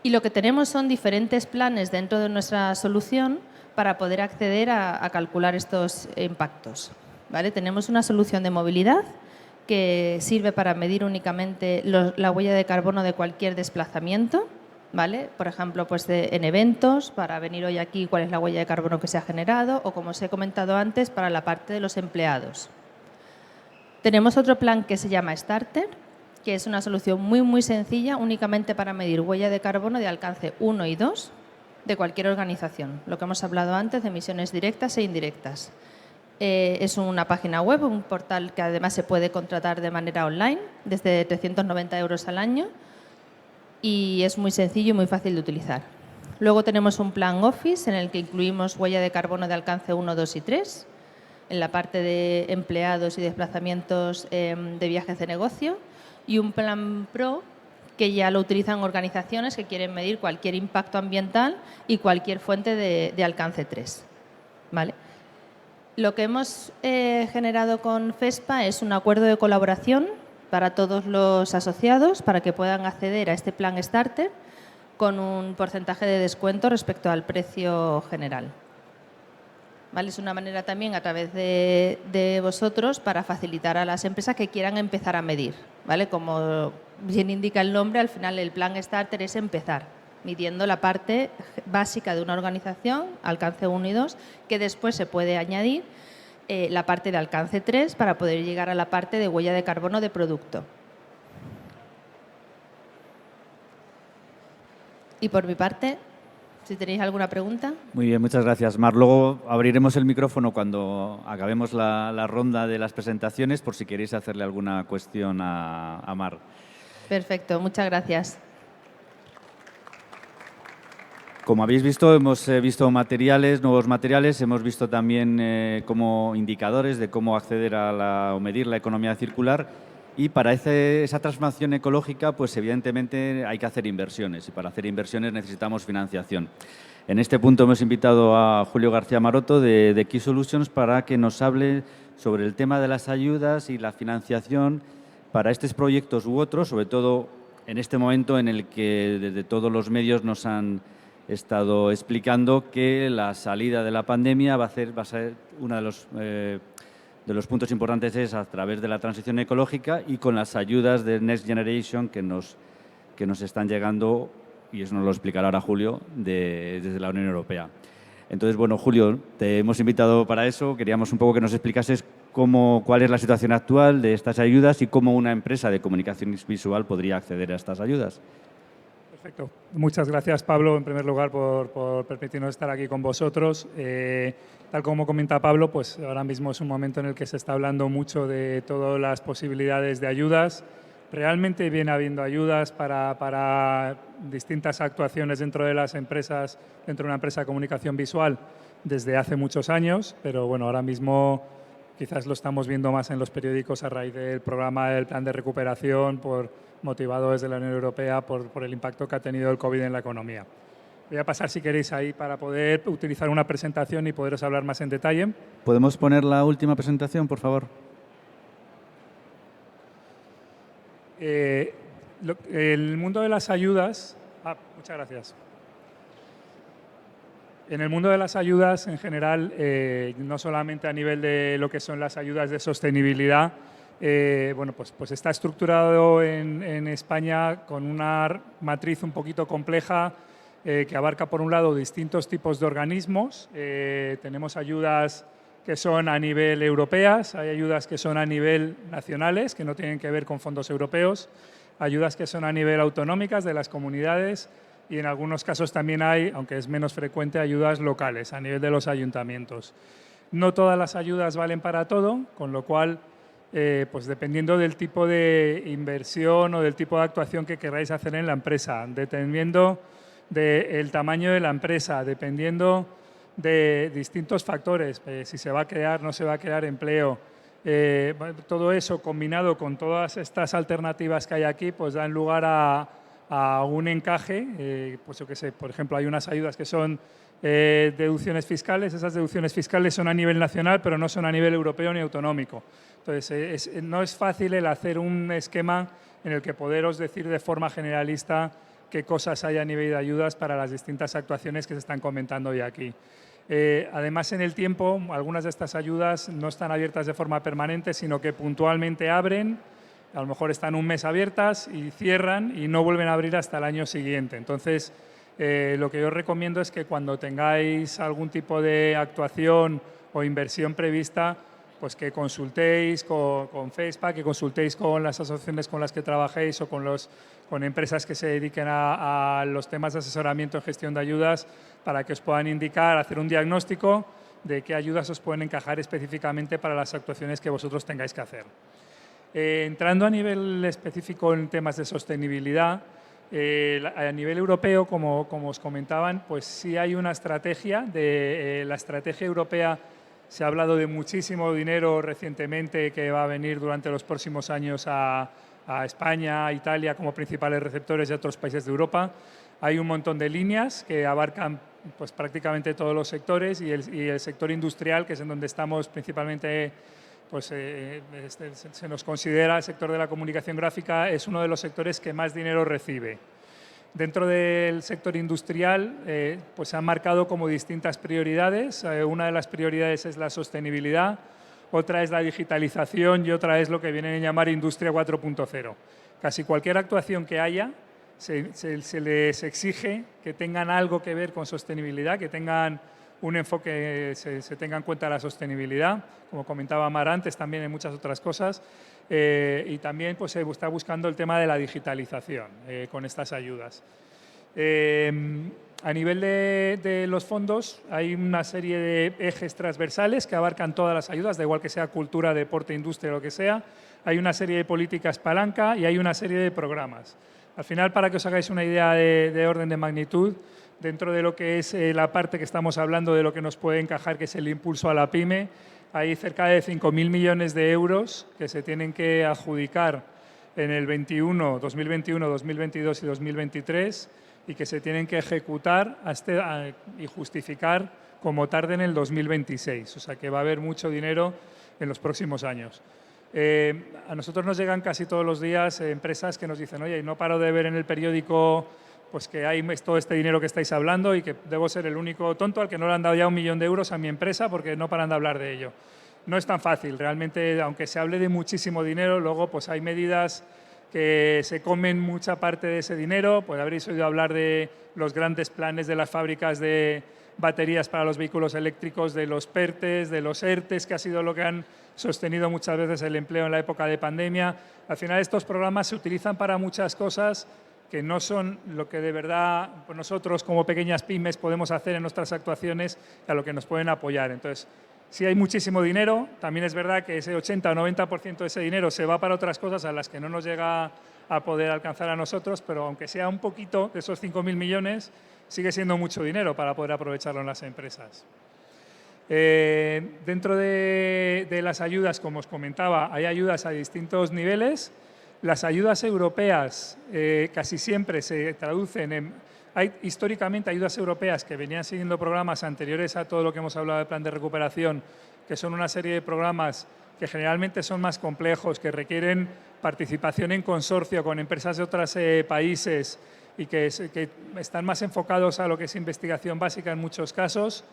Y lo que tenemos son diferentes planes dentro de nuestra solución para poder acceder a calcular estos impactos. ¿Vale? Tenemos una solución de movilidad que sirve para medir únicamente la huella de carbono de cualquier desplazamiento. ¿Vale? Por ejemplo, pues en eventos, para venir hoy aquí, cuál es la huella de carbono que se ha generado, o como os he comentado antes, para la parte de los empleados. Tenemos otro plan que se llama Starter, que es una solución muy sencilla, únicamente para medir huella de carbono de alcance 1 y 2 de cualquier organización. Lo que hemos hablado antes de emisiones directas e indirectas. Es una página web, un portal que además se puede contratar de manera online, desde 390 € al año, y es muy sencillo y muy fácil de utilizar. Luego tenemos un plan Office en el que incluimos huella de carbono de alcance 1, 2 y 3 en la parte de empleados y desplazamientos de viajes de negocio, y un plan Pro que ya lo utilizan organizaciones que quieren medir cualquier impacto ambiental y cualquier fuente de alcance 3. ¿Vale? Lo que hemos generado con FESPA es un acuerdo de colaboración para todos los asociados, para que puedan acceder a este plan Starter con un porcentaje de descuento respecto al precio general. ¿Vale? Es una manera también a través de vosotros para facilitar a las empresas que quieran empezar a medir. ¿Vale? Como bien indica el nombre, al final el plan Starter es empezar midiendo la parte básica de una organización, alcance 1 y 2, que después se puede añadir la parte de alcance 3 para poder llegar a la parte de huella de carbono de producto. Y por mi parte, si tenéis alguna pregunta. Muy bien, muchas gracias, Mar. Luego abriremos el micrófono cuando acabemos la ronda de las presentaciones por si queréis hacerle alguna cuestión a Mar. Perfecto, muchas gracias. Como habéis visto, hemos visto nuevos materiales, hemos visto también como indicadores de cómo acceder o medir la economía circular, y para esa transformación ecológica, pues evidentemente hay que hacer inversiones, y para hacer inversiones necesitamos financiación. En este punto hemos invitado a Julio García Maroto de Key Solutions para que nos hable sobre el tema de las ayudas y la financiación para estos proyectos u otros, sobre todo en este momento en el que desde todos los medios nos han estado explicando que la salida de la pandemia va a ser uno de los puntos importantes es a través de la transición ecológica y con las ayudas de Next Generation que nos están llegando, y eso nos lo explicará ahora Julio, desde la Unión Europea. Entonces, bueno, Julio, te hemos invitado para eso. Queríamos un poco que nos explicases cuál es la situación actual de estas ayudas y cómo una empresa de comunicación visual podría acceder a estas ayudas. Perfecto. Muchas gracias, Pablo, en primer lugar, por permitirnos estar aquí con vosotros. Tal como comenta Pablo, pues ahora mismo es un momento en el que se está hablando mucho de todas las posibilidades de ayudas. Realmente viene habiendo ayudas para distintas actuaciones dentro de las empresas, dentro de una empresa de comunicación visual, desde hace muchos años, pero bueno, ahora mismo quizás lo estamos viendo más en los periódicos a raíz del programa del Plan de Recuperación, motivado desde la Unión Europea por el impacto que ha tenido el COVID en la economía. Voy a pasar, si queréis, ahí para poder utilizar una presentación y poderos hablar más en detalle. ¿Podemos poner la última presentación, por favor? El mundo de las ayudas... muchas gracias. En el mundo de las ayudas, en general, no solamente a nivel de lo que son las ayudas de sostenibilidad, bueno, pues está estructurado en España con una matriz un poquito compleja que abarca, por un lado, distintos tipos de organismos. Tenemos ayudas que son a nivel europeas, hay ayudas que son a nivel nacionales, que no tienen que ver con fondos europeos, ayudas que son a nivel autonómicas de las comunidades y en algunos casos también hay, aunque es menos frecuente, ayudas locales a nivel de los ayuntamientos. No todas las ayudas valen para todo, con lo cual, pues dependiendo del tipo de inversión o del tipo de actuación que queráis hacer en la empresa, dependiendo del tamaño de la empresa, dependiendo de distintos factores, si se va a crear, no se va a crear empleo, todo eso combinado con todas estas alternativas que hay aquí, pues dan lugar a un encaje. Pues yo qué sé, por ejemplo, hay unas ayudas que son deducciones fiscales. Esas deducciones fiscales son a nivel nacional, pero no son a nivel europeo ni autonómico. Entonces, no es fácil el hacer un esquema en el que poderos decir de forma generalista qué cosas hay a nivel de ayudas para las distintas actuaciones que se están comentando hoy aquí. Además, en el tiempo, algunas de estas ayudas no están abiertas de forma permanente, sino que puntualmente abren, a lo mejor están un mes abiertas y cierran y no vuelven a abrir hasta el año siguiente. Entonces, lo que yo os recomiendo es que cuando tengáis algún tipo de actuación o inversión prevista, pues que consultéis con FESPA, que consultéis con las asociaciones con las que trabajéis o con empresas que se dediquen a los temas de asesoramiento en gestión de ayudas para que os puedan indicar, hacer un diagnóstico de qué ayudas os pueden encajar específicamente para las actuaciones que vosotros tengáis que hacer. Entrando a nivel específico en temas de sostenibilidad, a nivel europeo, como os comentaban, pues sí hay una estrategia. La estrategia europea, se ha hablado de muchísimo dinero recientemente que va a venir durante los próximos años a España, a Italia como principales receptores de otros países de Europa. Hay un montón de líneas que abarcan pues, prácticamente todos los sectores y el sector industrial, que es en donde estamos principalmente, pues, se nos considera el sector de la comunicación gráfica, es uno de los sectores que más dinero recibe. Dentro del sector industrial, pues se han marcado como distintas prioridades. Una de las prioridades es la sostenibilidad, otra es la digitalización y otra es lo que vienen a llamar Industria 4.0. Casi cualquier actuación que haya, se les exige que tengan algo que ver con sostenibilidad, que tengan un enfoque, se tenga en cuenta la sostenibilidad, como comentaba Mar antes, también en muchas otras cosas. Y también pues, se está buscando el tema de la digitalización con estas ayudas. A nivel de los fondos hay una serie de ejes transversales que abarcan todas las ayudas, da igual que sea cultura, deporte, industria, lo que sea. Hay una serie de políticas palanca y hay una serie de programas. Al final, para que os hagáis una idea de orden de magnitud, dentro de lo que es la parte que estamos hablando de lo que nos puede encajar, que es el impulso a la pyme, hay cerca de 5.000 millones de euros que se tienen que adjudicar en el 2021, 2022 y 2023 y que se tienen que ejecutar y justificar como tarde en el 2026. O sea que va a haber mucho dinero en los próximos años. A nosotros nos llegan casi todos los días empresas que nos dicen, oye, no paro de ver en el periódico pues que hay todo este dinero que estáis hablando y que debo ser el único tonto al que no le han dado ya 1 millón de euros a mi empresa porque no paran de hablar de ello. No es tan fácil, realmente, aunque se hable de muchísimo dinero, luego pues hay medidas que se comen mucha parte de ese dinero. Pues habréis oído hablar de los grandes planes de las fábricas de baterías para los vehículos eléctricos, de los PERTES, de los ERTES, que ha sido lo que han sostenido muchas veces el empleo en la época de pandemia. Al final estos programas se utilizan para muchas cosas que no son lo que de verdad pues nosotros como pequeñas pymes podemos hacer en nuestras actuaciones y a lo que nos pueden apoyar. Entonces, sí hay muchísimo dinero, también es verdad que ese 80 o 90% de ese dinero se va para otras cosas a las que no nos llega a poder alcanzar a nosotros, pero aunque sea un poquito de esos 5.000 millones, sigue siendo mucho dinero para poder aprovecharlo en las empresas. Dentro de las ayudas, como os comentaba, hay ayudas a distintos niveles. Las ayudas europeas casi siempre se traducen en... Hay históricamente ayudas europeas que venían siguiendo programas anteriores a todo lo que hemos hablado del plan de recuperación, que son una serie de programas que generalmente son más complejos, que requieren participación en consorcio con empresas de otros países y que están más enfocados a lo que es investigación básica en muchos casos.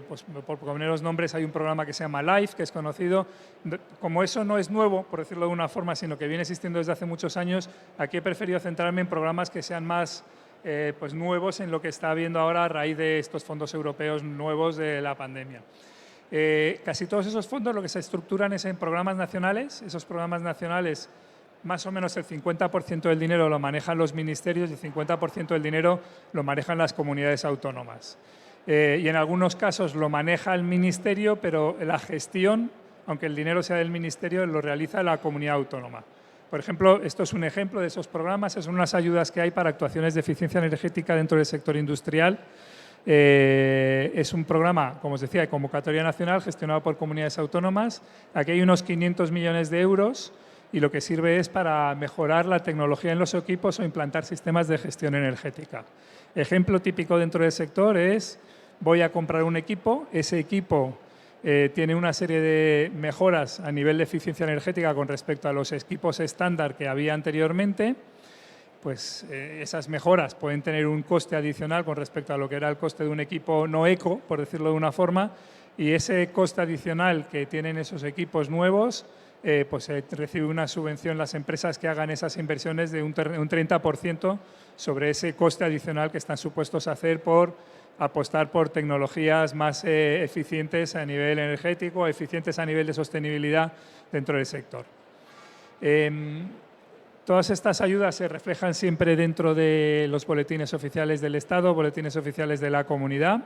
Pues por poneros nombres, hay un programa que se llama LIFE, que es conocido. Como eso no es nuevo, por decirlo de una forma, sino que viene existiendo desde hace muchos años, aquí he preferido centrarme en programas que sean más pues nuevos en lo que está habiendo ahora a raíz de estos fondos europeos nuevos de la pandemia. Casi todos esos fondos lo que se estructuran es en programas nacionales. Esos programas nacionales, más o menos el 50% del dinero lo manejan los ministerios y el 50% del dinero lo manejan las comunidades autónomas. Y en algunos casos lo maneja el ministerio, pero la gestión, aunque el dinero sea del ministerio, lo realiza la comunidad autónoma. Por ejemplo, esto es un ejemplo de esos programas, son unas ayudas que hay para actuaciones de eficiencia energética dentro del sector industrial. Es un programa, como os decía, de convocatoria nacional gestionado por comunidades autónomas. Aquí hay unos 500 millones de euros y lo que sirve es para mejorar la tecnología en los equipos o implantar sistemas de gestión energética. Ejemplo típico dentro del sector es: voy a comprar un equipo, ese equipo tiene una serie de mejoras a nivel de eficiencia energética con respecto a los equipos estándar que había anteriormente. Pues esas mejoras pueden tener un coste adicional con respecto a lo que era el coste de un equipo no eco, por decirlo de una forma, y ese coste adicional que tienen esos equipos nuevos, pues recibe una subvención las empresas que hagan esas inversiones de un 30% sobre ese coste adicional que están supuestos a hacer por apostar por tecnologías más eficientes a nivel energético, eficientes a nivel de sostenibilidad dentro del sector. Todas estas ayudas se reflejan siempre dentro de los boletines oficiales del Estado, boletines oficiales de la comunidad.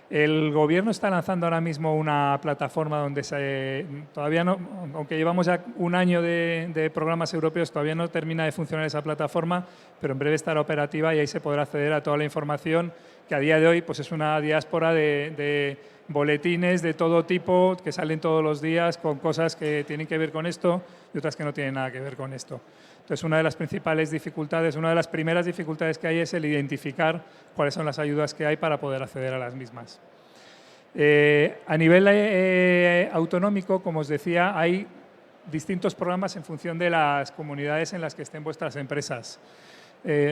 El Gobierno está lanzando ahora mismo una plataforma donde todavía no, aunque llevamos ya un año de programas europeos, todavía no termina de funcionar esa plataforma, pero en breve estará operativa y ahí se podrá acceder a toda la información que a día de hoy pues es una diáspora de boletines de todo tipo que salen todos los días con cosas que tienen que ver con esto y otras que no tienen nada que ver con esto. Entonces, una de las principales dificultades, una de las primeras dificultades que hay es el identificar cuáles son las ayudas que hay para poder acceder a las mismas. A nivel autonómico, como os decía, hay distintos programas en función de las comunidades en las que estén vuestras empresas.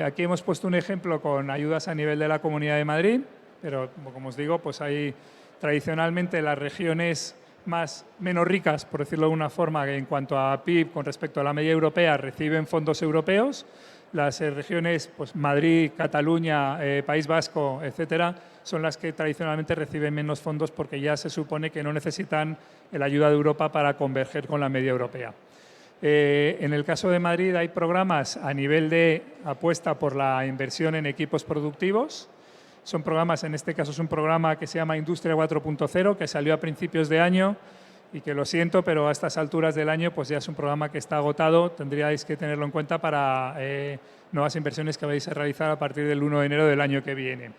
Aquí hemos puesto un ejemplo con ayudas a nivel de la Comunidad de Madrid, pero como os digo, pues hay tradicionalmente las regiones menos ricas, por decirlo de una forma, que en cuanto a PIB con respecto a la media europea reciben fondos europeos. Las regiones, pues Madrid, Cataluña, País Vasco, etcétera, son las que tradicionalmente reciben menos fondos porque ya se supone que no necesitan la ayuda de Europa para converger con la media europea. En el caso de Madrid hay programas a nivel de apuesta por la inversión en equipos productivos. Son programas, en este caso es un programa que se llama Industria 4.0, que salió a principios de año y que lo siento, pero a estas alturas del año pues ya es un programa que está agotado. Tendríais que tenerlo en cuenta para nuevas inversiones que vais a realizar a partir del 1 de enero del año que viene.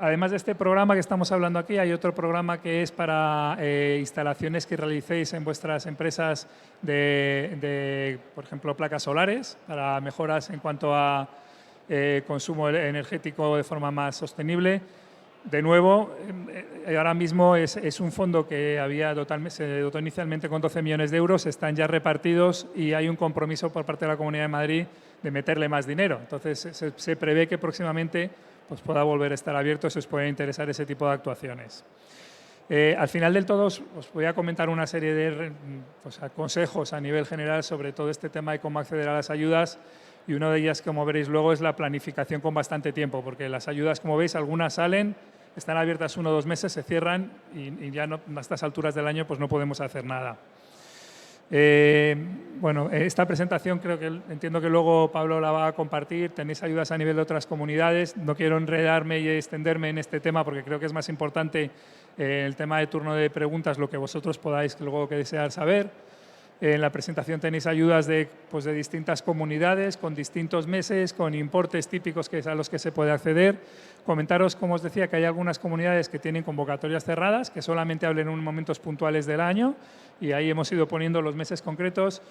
Además de este programa que estamos hablando aquí, hay otro programa que es para instalaciones que realicéis en vuestras empresas por ejemplo, placas solares, para mejoras en cuanto a consumo energético de forma más sostenible. De nuevo, ahora mismo es un fondo que se dotó inicialmente con 12 millones de euros, están ya repartidos y hay un compromiso por parte de la Comunidad de Madrid de meterle más dinero. Entonces, se prevé que próximamente pues, pueda volver a estar abierto si os puede interesar ese tipo de actuaciones. Al final del todo os voy a comentar una serie de consejos a nivel general sobre todo este tema de cómo acceder a las ayudas. Y una de ellas, como veréis luego, es la planificación con bastante tiempo, porque las ayudas, como veis, algunas salen, están abiertas 1 o 2 meses, se cierran y ya no, a estas alturas del año pues no podemos hacer nada. Bueno, esta presentación entiendo que luego Pablo la va a compartir. Tenéis ayudas a nivel de otras comunidades. No quiero enredarme y extenderme en este tema porque creo que es más importante el tema de turno de preguntas, lo que vosotros podáis luego desear saber. En la presentación tenéis ayudas de distintas comunidades, con distintos meses, con importes típicos a los que se puede acceder. Comentaros, como os decía, que hay algunas comunidades que tienen convocatorias cerradas, que solamente hablen en momentos puntuales del año, y ahí hemos ido poniendo los meses concretos.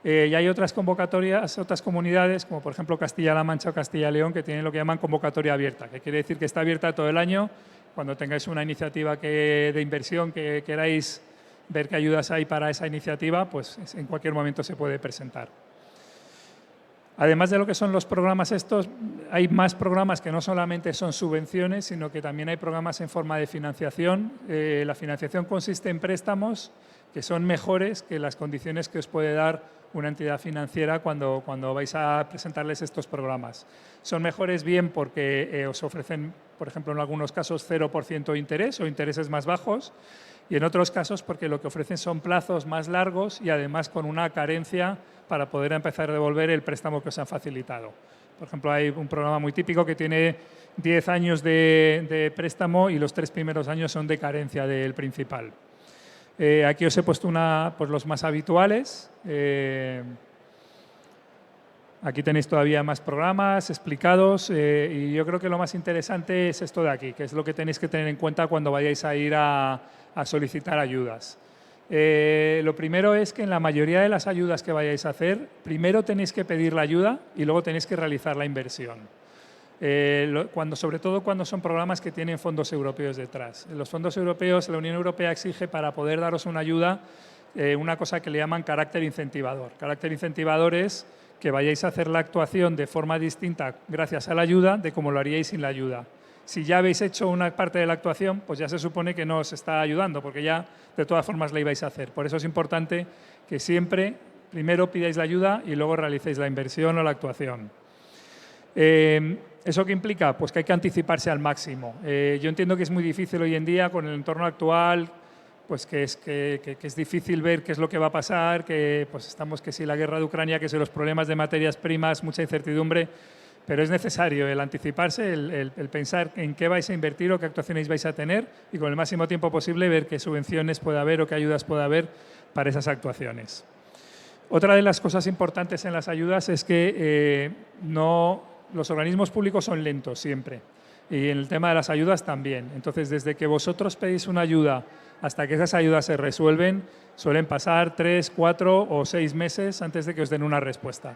Y hay otras convocatorias, otras comunidades, como por ejemplo Castilla-La Mancha o Castilla-León, que tienen lo que llaman convocatoria abierta, que quiere decir que está abierta todo el año. Cuando tengáis una iniciativa de inversión que queráis ver qué ayudas hay para esa iniciativa, pues en cualquier momento se puede presentar. Además de lo que son los programas estos, hay más programas que no solamente son subvenciones, sino que también hay programas en forma de financiación. La financiación consiste en préstamos que son mejores que las condiciones que os puede dar una entidad financiera cuando vais a presentarles estos programas. Son mejores bien porque os ofrecen, por ejemplo, en algunos casos 0% de interés o intereses más bajos, y en otros casos porque lo que ofrecen son plazos más largos y además con una carencia para poder empezar a devolver el préstamo que os han facilitado. Por ejemplo, hay un programa muy típico que tiene 10 años de préstamo y los 3 primeros años son de carencia del principal. Aquí os he puesto pues los más habituales. Aquí tenéis todavía más programas explicados y yo creo que lo más interesante es esto de aquí, que es lo que tenéis que tener en cuenta cuando vayáis a ir a solicitar ayudas. Lo primero es que en la mayoría de las ayudas que vayáis a hacer, primero tenéis que pedir la ayuda y luego tenéis que realizar la inversión. Sobre todo cuando son programas que tienen fondos europeos detrás. Los fondos europeos, la Unión Europea exige para poder daros una ayuda una cosa que le llaman carácter incentivador. Carácter incentivador es que vayáis a hacer la actuación de forma distinta gracias a la ayuda de como lo haríais sin la ayuda. Si ya habéis hecho una parte de la actuación, pues ya se supone que no os está ayudando, porque ya de todas formas la ibais a hacer. Por eso es importante que siempre primero pidáis la ayuda y luego realicéis la inversión o la actuación. ¿Eso qué implica? Pues que hay que anticiparse al máximo. Yo entiendo que es muy difícil hoy en día con el entorno actual, pues que es difícil ver qué es lo que va a pasar, que pues estamos que si la guerra de Ucrania, que si los problemas de materias primas, mucha incertidumbre, pero es necesario el anticiparse, el pensar en qué vais a invertir o qué actuaciones vais a tener y con el máximo tiempo posible ver qué subvenciones puede haber o qué ayudas puede haber para esas actuaciones. Otra de las cosas importantes en las ayudas es que los organismos públicos son lentos siempre y en el tema de las ayudas también. Entonces, desde que vosotros pedís una ayuda hasta que esas ayudas se resuelven, suelen pasar 3, 4 o 6 meses antes de que os den una respuesta.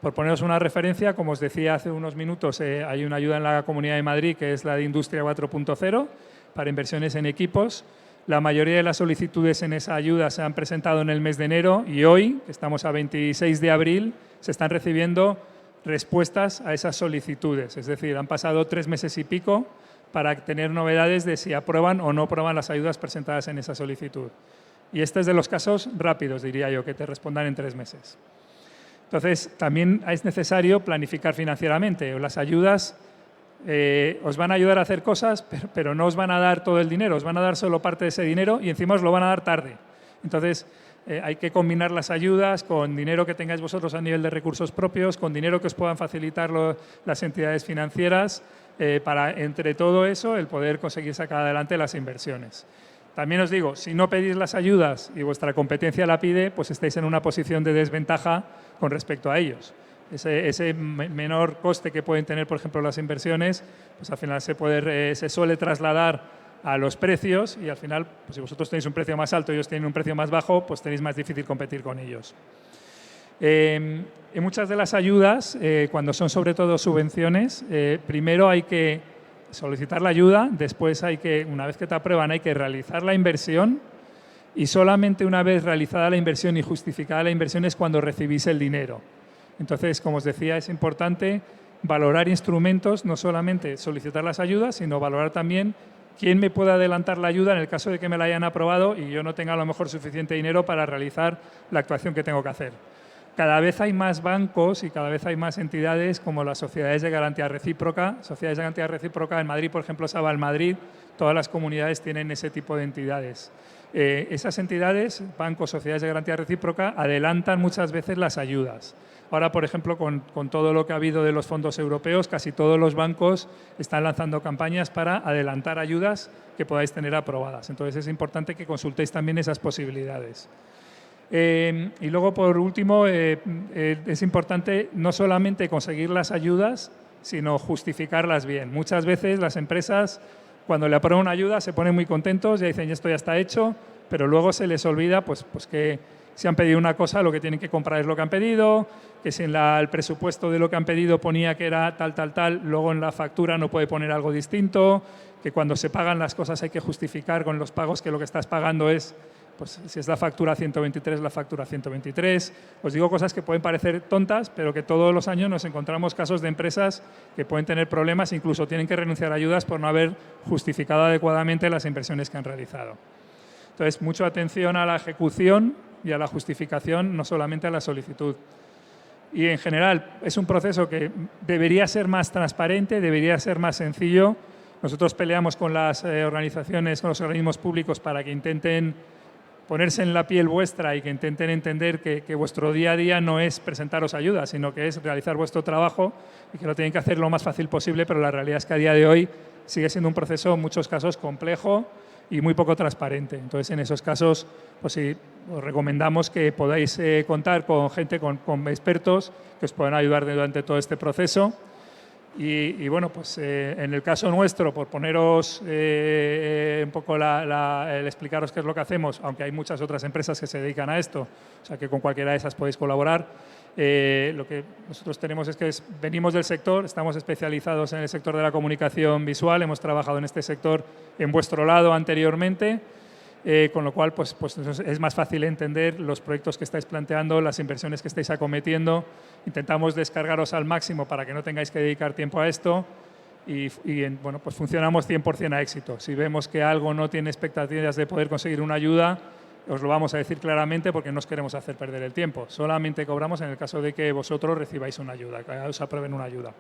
Por poneros una referencia, como os decía hace unos minutos, hay una ayuda en la Comunidad de Madrid que es la de Industria 4.0 para inversiones en equipos. La mayoría de las solicitudes en esa ayuda se han presentado en el mes de enero y hoy, que estamos a 26 de abril, se están recibiendo respuestas a esas solicitudes. Es decir, han pasado 3 meses y pico para tener novedades de si aprueban o no aprueban las ayudas presentadas en esa solicitud. Y este es de los casos rápidos, diría yo, que te respondan en 3 meses. Entonces, también es necesario planificar financieramente. Las ayudas os van a ayudar a hacer cosas, pero no os van a dar todo el dinero, os van a dar solo parte de ese dinero y encima os lo van a dar tarde. Entonces, hay que combinar las ayudas con dinero que tengáis vosotros a nivel de recursos propios, con dinero que os puedan facilitar las entidades financieras, para, entre todo eso, el poder conseguir sacar adelante las inversiones. También os digo, si no pedís las ayudas y vuestra competencia la pide, pues estáis en una posición de desventaja con respecto a ellos. Ese menor coste que pueden tener, por ejemplo, las inversiones, pues al final se suele trasladar a los precios y al final, pues si vosotros tenéis un precio más alto y ellos tienen un precio más bajo, pues tenéis más difícil competir con ellos. En muchas de las ayudas, cuando son sobre todo subvenciones, primero hay que solicitar la ayuda, después una vez que te aprueban, hay que realizar la inversión y solamente una vez realizada la inversión y justificada la inversión es cuando recibís el dinero. Entonces, como os decía, es importante valorar instrumentos, no solamente solicitar las ayudas, sino valorar también quién me puede adelantar la ayuda en el caso de que me la hayan aprobado y yo no tenga a lo mejor suficiente dinero para realizar la actuación que tengo que hacer. Cada vez hay más bancos y cada vez hay más entidades como las sociedades de garantía recíproca. Sociedades de garantía recíproca en Madrid, por ejemplo, Sabal Madrid, todas las comunidades tienen ese tipo de entidades. Esas entidades, bancos, sociedades de garantía recíproca, adelantan muchas veces las ayudas. Ahora, por ejemplo, con todo lo que ha habido de los fondos europeos, casi todos los bancos están lanzando campañas para adelantar ayudas que podáis tener aprobadas. Entonces, es importante que consultéis también esas posibilidades. Y luego, por último, es importante no solamente conseguir las ayudas, sino justificarlas bien. Muchas veces las empresas, cuando le aprueban una ayuda, se ponen muy contentos, ya dicen, esto ya está hecho, pero luego se les olvida pues que si han pedido una cosa, lo que tienen que comprar es lo que han pedido, que si en el presupuesto de lo que han pedido ponía que era tal, luego en la factura no puede poner algo distinto, que cuando se pagan las cosas hay que justificar con los pagos que lo que estás pagando es, pues si es la factura 123, la factura 123. Os digo cosas que pueden parecer tontas, pero que todos los años nos encontramos casos de empresas que pueden tener problemas, incluso tienen que renunciar a ayudas por no haber justificado adecuadamente las inversiones que han realizado. Entonces, mucha atención a la ejecución y a la justificación, no solamente a la solicitud. Y en general es un proceso que debería ser más transparente, debería ser más sencillo. Nosotros peleamos con las organizaciones, con los organismos públicos para que intenten ponerse en la piel vuestra y que intenten entender que vuestro día a día no es presentaros ayuda, sino que es realizar vuestro trabajo y que lo tienen que hacer lo más fácil posible, pero la realidad es que a día de hoy sigue siendo un proceso en muchos casos complejo y muy poco transparente. Entonces, en esos casos, pues sí, os recomendamos que podáis contar con gente, con expertos que os puedan ayudar durante todo este proceso. Y bueno, pues en el caso nuestro, por poneros un poco el explicaros qué es lo que hacemos, aunque hay muchas otras empresas que se dedican a esto, o sea que con cualquiera de esas podéis colaborar. Lo que nosotros tenemos es que venimos del sector, estamos especializados en el sector de la comunicación visual, hemos trabajado en este sector en vuestro lado anteriormente, con lo cual pues es más fácil entender los proyectos que estáis planteando, las inversiones que estáis acometiendo. Intentamos descargaros al máximo para que no tengáis que dedicar tiempo a esto y bueno, pues funcionamos 100% a éxito. Si vemos que algo no tiene expectativas de poder conseguir una ayuda, os lo vamos a decir claramente porque no os queremos hacer perder el tiempo. Solamente cobramos en el caso de que vosotros recibáis una ayuda, que os aprueben una ayuda.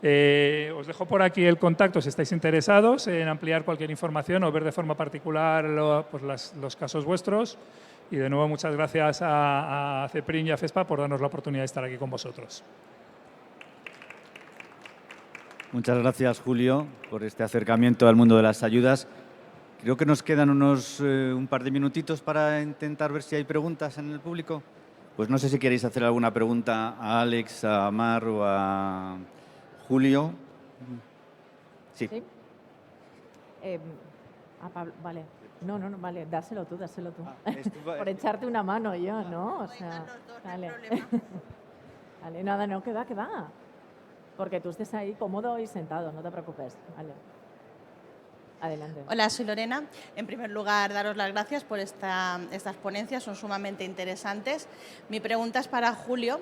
Os dejo por aquí el contacto si estáis interesados en ampliar cualquier información o ver de forma particular los casos vuestros. Y de nuevo, muchas gracias a CEPRIN y a FESPA por darnos la oportunidad de estar aquí con vosotros. Muchas gracias, Julio, por este acercamiento al mundo de las ayudas. Creo que nos quedan un par de minutitos para intentar ver si hay preguntas en el público. Pues no sé si queréis hacer alguna pregunta a Alex, a Mar o a Julio. Sí. ¿Sí? A Pablo, vale. No, vale, dáselo tú. Por echarte una mano yo, ¿no? O sea, vale. Vale, nada, no, que va. Porque tú estés ahí cómodo y sentado, no te preocupes. Vale. Adelante. Hola, soy Lorena. En primer lugar, daros las gracias por estas ponencias, son sumamente interesantes. Mi pregunta es para Julio,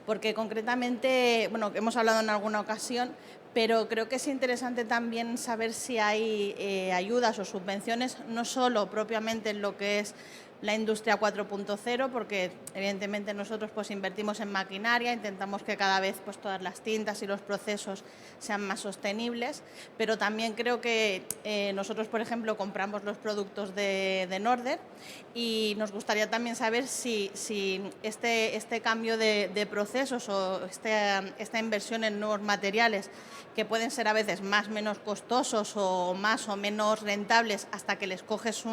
porque concretamente, bueno, hemos hablado en alguna ocasión, pero creo que es interesante también saber si hay ayudas o subvenciones, no solo propiamente en lo que es la industria 4.0, porque evidentemente nosotros pues invertimos en maquinaria, intentamos que cada vez pues todas las tintas y los procesos sean más sostenibles, pero también creo que nosotros, por ejemplo, compramos los productos de Norder y nos gustaría también saber si este cambio de procesos o esta inversión en nuevos materiales, que pueden ser a veces más o menos costosos o más o menos rentables hasta que les coges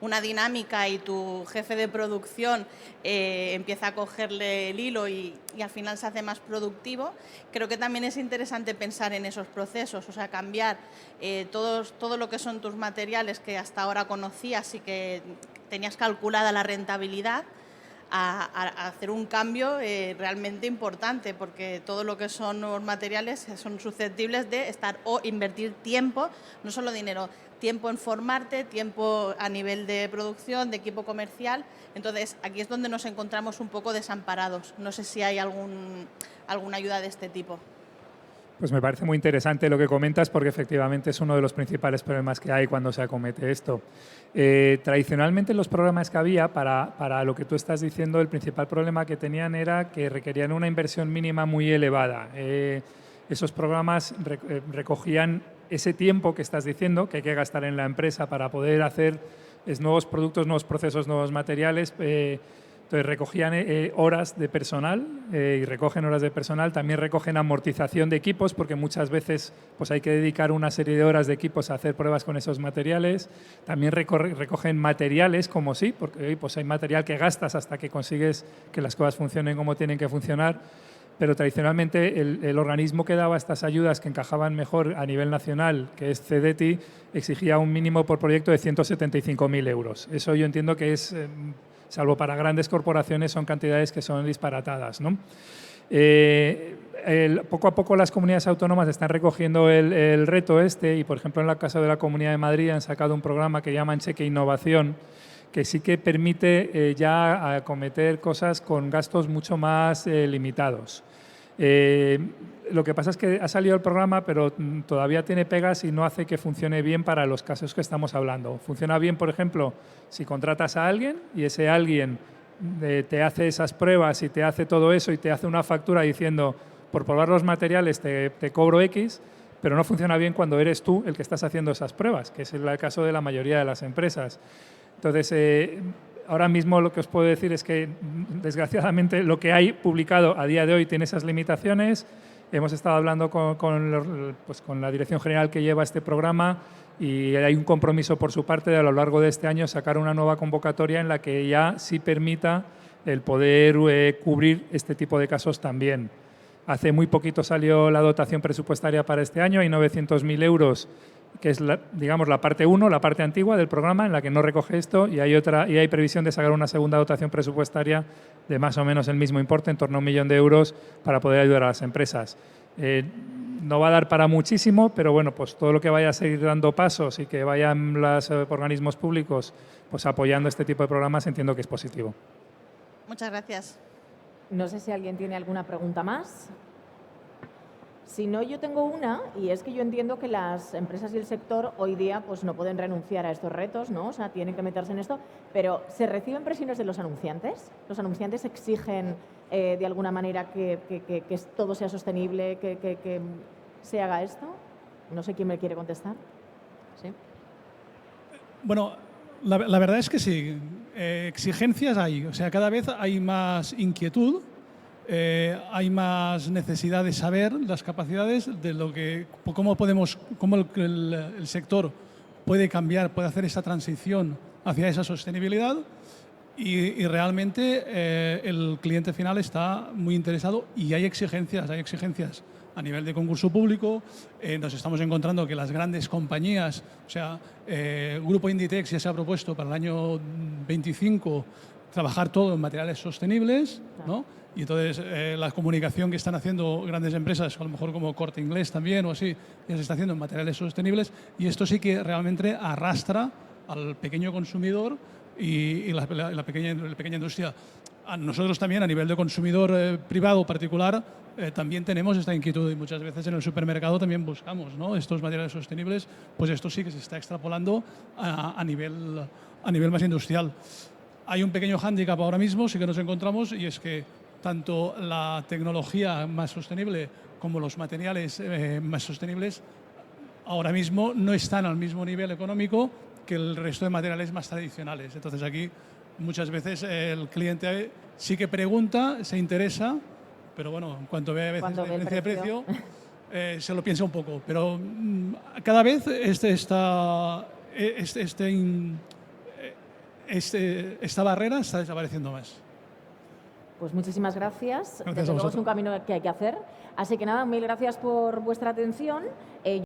una dinámica y tu jefe de producción empieza a cogerle el hilo y al final se hace más productivo. Creo que también es interesante pensar en esos procesos, o sea, cambiar todo lo que son tus materiales que hasta ahora conocías y que tenías calculada la rentabilidad, a hacer un cambio realmente importante, porque todo lo que son nuevos materiales son susceptibles de estar o invertir tiempo, no solo dinero, tiempo en formarte, tiempo a nivel de producción, de equipo comercial. Entonces, aquí es donde nos encontramos un poco desamparados. No sé si hay alguna ayuda de este tipo. Pues me parece muy interesante lo que comentas, porque efectivamente es uno de los principales problemas que hay cuando se acomete esto. Tradicionalmente los programas que había para lo que tú estás diciendo, el principal problema que tenían era que requerían una inversión mínima muy elevada. Esos programas recogían ese tiempo que estás diciendo, que hay que gastar en la empresa para poder hacer nuevos productos, nuevos procesos, nuevos materiales. Entonces recogían horas de personal y recogen horas de personal, también recogen amortización de equipos, porque muchas veces pues, hay que dedicar una serie de horas de equipos a hacer pruebas con esos materiales. También recogen materiales, como sí, porque pues, hay material que gastas hasta que consigues que las cosas funcionen como tienen que funcionar. Pero tradicionalmente el organismo que daba estas ayudas que encajaban mejor a nivel nacional, que es CEDETI, exigía un mínimo por proyecto de 175.000 euros. Eso yo entiendo que es, salvo para grandes corporaciones, son cantidades que son disparatadas, ¿no? Poco a poco las comunidades autónomas están recogiendo el reto y, por ejemplo, en el caso de la Comunidad de Madrid han sacado un programa que llaman Cheque Innovación, que sí que permite ya acometer cosas con gastos mucho más limitados. Lo que pasa es que ha salido el programa, pero todavía tiene pegas y no hace que funcione bien para los casos que estamos hablando. Funciona bien, por ejemplo, si contratas a alguien y ese alguien te hace esas pruebas y te hace todo eso y te hace una factura diciendo, por probar los materiales te cobro X, pero no funciona bien cuando eres tú el que estás haciendo esas pruebas, que es el caso de la mayoría de las empresas. Entonces, ahora mismo lo que os puedo decir es que, desgraciadamente, lo que hay publicado a día de hoy tiene esas limitaciones. Hemos estado hablando con la dirección general que lleva este programa y hay un compromiso por su parte de a lo largo de este año sacar una nueva convocatoria en la que ya sí permita el poder cubrir este tipo de casos también. Hace muy poquito salió la dotación presupuestaria para este año, hay 900.000 euros, que es digamos la parte 1, la parte antigua del programa, en la que no recoge esto, y hay previsión de sacar una segunda dotación presupuestaria de más o menos el mismo importe, en torno a 1 millón de euros, para poder ayudar a las empresas. No va a dar para muchísimo, pero bueno, pues todo lo que vaya a seguir dando pasos y que vayan los organismos públicos pues apoyando este tipo de programas, entiendo que es positivo. Muchas gracias. No sé si alguien tiene alguna pregunta más. Si no, yo tengo una, y es que yo entiendo que las empresas y el sector hoy día pues no pueden renunciar a estos retos, ¿no? O sea, tienen que meterse en esto, pero ¿se reciben presiones de los anunciantes? ¿Los anunciantes exigen de alguna manera que todo sea sostenible, que se haga esto? No sé quién me quiere contestar. ¿Sí? Bueno, la verdad es que sí. Exigencias hay. O sea, cada vez hay más inquietud. Hay más necesidad de saber las capacidades de cómo el sector puede cambiar, puede hacer esa transición hacia esa sostenibilidad y realmente el cliente final está muy interesado y hay exigencias a nivel de concurso público. Nos estamos encontrando que las grandes compañías, o sea, el Grupo Inditex ya se ha propuesto para el año 25 trabajar todo en materiales sostenibles, ¿no? Y entonces la comunicación que están haciendo grandes empresas, a lo mejor como Corte Inglés también o así, ya se está haciendo en materiales sostenibles y esto sí que realmente arrastra al pequeño consumidor y la pequeña industria. A nosotros también, a nivel de consumidor privado particular, también tenemos esta inquietud y muchas veces en el supermercado también buscamos, ¿no?, estos materiales sostenibles, pues esto sí que se está extrapolando a nivel más industrial. Hay un pequeño hándicap ahora mismo, sí que nos encontramos, y es que tanto la tecnología más sostenible como los materiales más sostenibles ahora mismo no están al mismo nivel económico que el resto de materiales más tradicionales. Entonces aquí muchas veces el cliente sí que pregunta, se interesa, pero bueno, en cuanto ve a veces la diferencia de precio, se lo piensa un poco. Pero cada vez esta barrera está desapareciendo más. Pues muchísimas gracias. Gracias Desde a luego es vosotros. un camino que hay que hacer. Así que nada, mil gracias por vuestra atención.